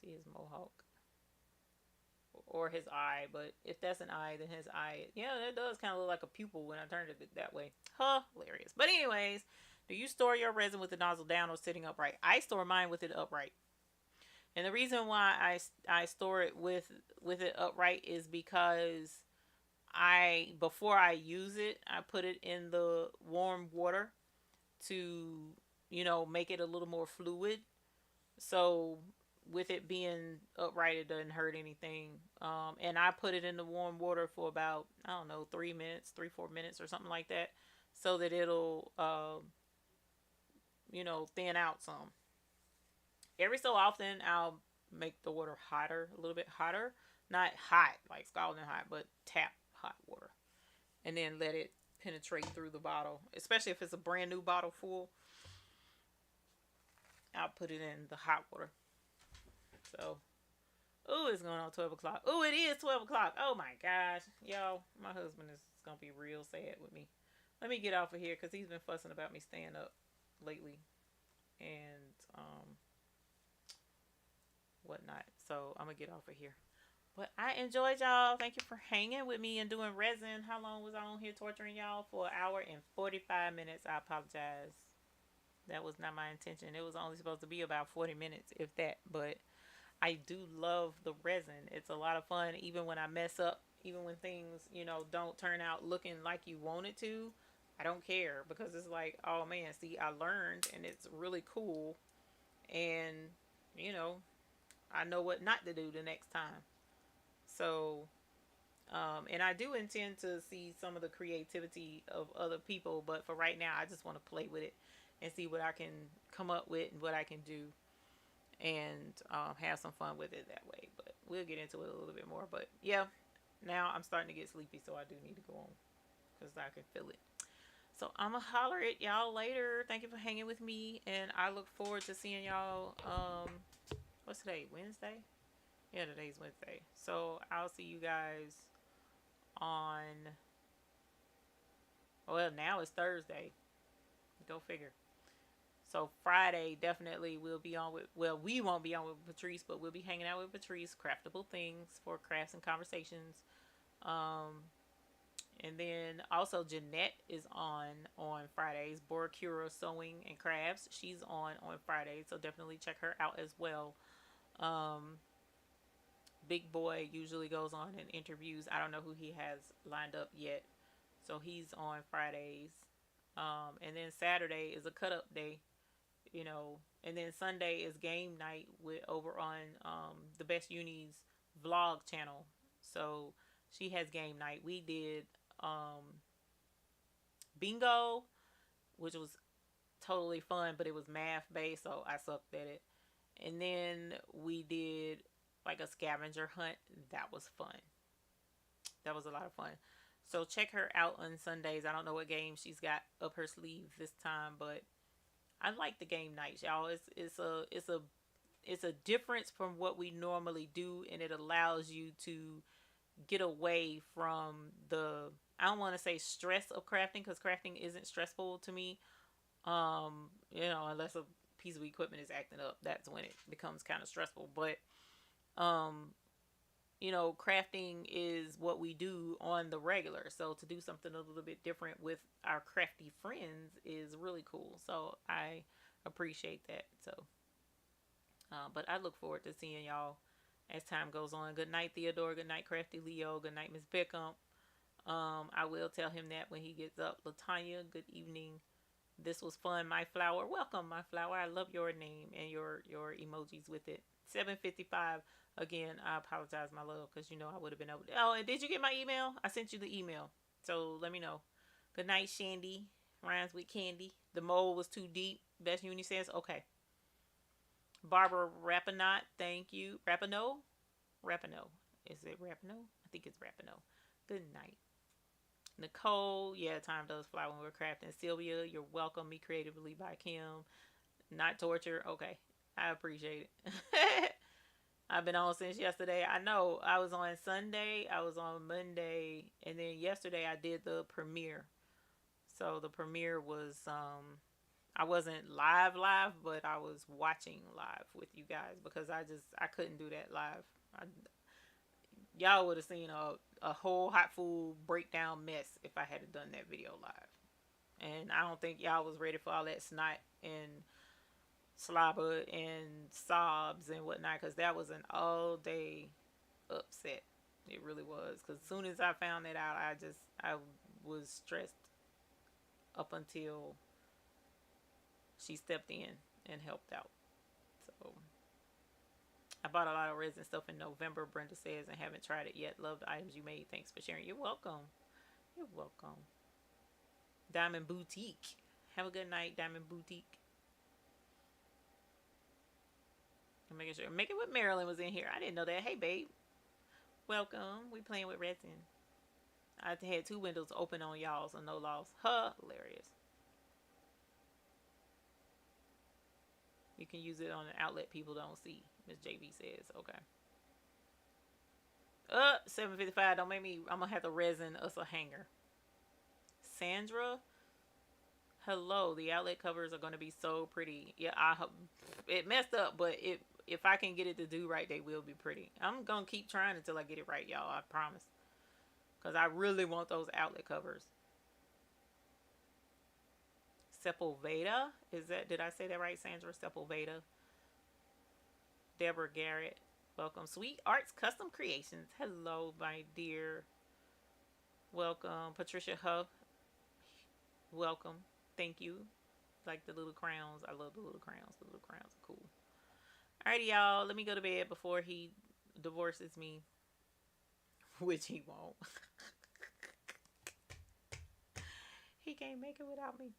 See his mohawk? Or his eye, but if that's an eye, then his eye, that does kind of look like a pupil when I turned it that way. Hilarious. But anyways, do you store your resin with the nozzle down or sitting upright? I store mine with it upright. And the reason why I store it with it upright is because before I use it, I put it in the warm water to, make it a little more fluid. So with it being upright, it doesn't hurt anything. And I put it in the warm water for about, I don't know, 3 minutes, 3, 4 minutes or something like that, so that it'll, thin out some. Every so often, I'll make the water hotter, a little bit hotter. Not hot, like scalding hot, but tap hot water. And then let it penetrate through the bottle. Especially if it's a brand new bottle full, I'll put it in the hot water. So, ooh, it's going on 12 o'clock. Ooh, it is 12 o'clock. Oh my gosh. Y'all, my husband is going to be real sad with me. Let me get off of here because he's been fussing about me staying up lately. And, whatnot. So, I'm going to get off of here. But I enjoyed y'all. Thank you for hanging with me and doing resin. How long was I on here torturing y'all? For an hour and 45 minutes. I apologize. That was not my intention. It was only supposed to be about 40 minutes, if that. But I do love the resin. It's a lot of fun, even when I mess up, even when things, don't turn out looking like you want it to. I don't care because it's like, oh man, see, I learned and it's really cool. And, I know what not to do the next time. So, and I do intend to see some of the creativity of other people, but for right now, I just want to play with it and see what I can come up with and what I can do, and have some fun with it that way. But we'll get into it a little bit more. But yeah, now I'm starting to get sleepy, so I do need to go on because I can feel it. So I'm gonna holler at y'all later. Thank you for hanging with me, and I look forward to seeing y'all. What's today? Wednesday? Yeah, today's Wednesday. So I'll see you guys on. Well, now it's Thursday. Go figure. So Friday definitely we'll be on with. Well, we won't be on with Patrice, but we'll be hanging out with Patrice. Craftable things for crafts and conversations. And then also Jeanette is on Fridays. Boracura Sewing and Crafts. She's on Fridays, so definitely check her out as well. Big Boy usually goes on and interviews. I don't know who he has lined up yet, so he's on Fridays. And then Saturday is a cut up day, and then Sunday is game night with over on the Best Uni's vlog channel. So she has game night. We did bingo, which was totally fun, but it was math based, so I sucked at it. And then we did like a scavenger hunt. That was fun. That was a lot of fun. So check her out on Sundays. I don't know what game she's got up her sleeve this time, but I like the game nights, y'all. It's a difference from what we normally do, and it allows you to get away from the, I don't want to say stress of crafting, because crafting isn't stressful to me. Unless a piece of equipment is acting up, that's when it becomes kind of stressful. But crafting is what we do on the regular. So to do something a little bit different with our crafty friends is really cool. So I appreciate that. So, but I look forward to seeing y'all as time goes on. Good night, Theodore. Good night, Crafty Leo. Good night, Miss Beckham. I will tell him that when he gets up. Latanya, good evening. This was fun, my flower. Welcome, my flower. I love your name and your emojis with it. 7:55. Again, I apologize, my love, because I would have been able to. Oh, and did you get my email? I sent you the email. So let me know. Good night, Shandy. Rhymes with candy. The mold was too deep. Best Uni says, okay. Barbara Rapinot, thank you. Rapino? Rapino. Is it Rapino? I think it's Rapino. Good night. Nicole, yeah, time does fly when we're crafting. Sylvia, you're welcome. Me Creatively by Kim. Not torture. Okay. I appreciate it. I've been on since yesterday. I know I was on Sunday, I was on Monday, and then yesterday I did the premiere. So the premiere was, I wasn't live, but I was watching live with you guys because I couldn't do that live. Y'all would have seen a whole hot food breakdown mess if I had done that video live. And I don't think y'all was ready for all that snot and slobber and sobs and whatnot, because that was an all day upset. It really was, because as soon as I found that out, I was stressed up until she stepped in and helped out. So I bought a lot of resin stuff in November, Brenda says, and haven't tried it yet. Love the items you made. Thanks for sharing. You're welcome. You're welcome. Diamond Boutique. Have a good night, Diamond Boutique. I'm making sure. Make it with Marilyn was in here. I didn't know that. Hey, babe. Welcome. We playing with resin. I had 2 windows open on y'all, so no loss. Hilarious. You can use it on an outlet people don't see, Miss JV says. Okay. 7:55. Don't make me. I'm gonna have to resin us a hanger. Sandra, hello. The outlet covers are gonna be so pretty. Yeah, it messed up, but if I can get it to do right, they will be pretty. I'm gonna keep trying until I get it right, y'all. I promise. Cause I really want those outlet covers. Sepulveda, is that? Did I say that right, Sandra? Sepulveda. Deborah Garrett, welcome. Sweet Arts Custom Creations. Hello, my dear. Welcome. Patricia Huff, welcome. Thank you. Like the little crowns. I love the little crowns. The little crowns are cool. Alrighty, y'all. Let me go to bed before he divorces me. Which he won't. He can't make it without me.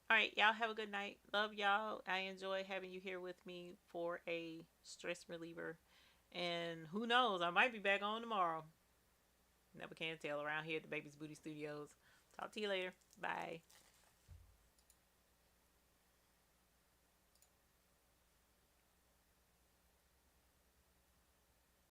Alright, y'all have a good night. Love y'all. I enjoy having you here with me for a stress reliever. And who knows, I might be back on tomorrow. Never can tell around here at the Baby's Booty Studios. Talk to you later. Bye.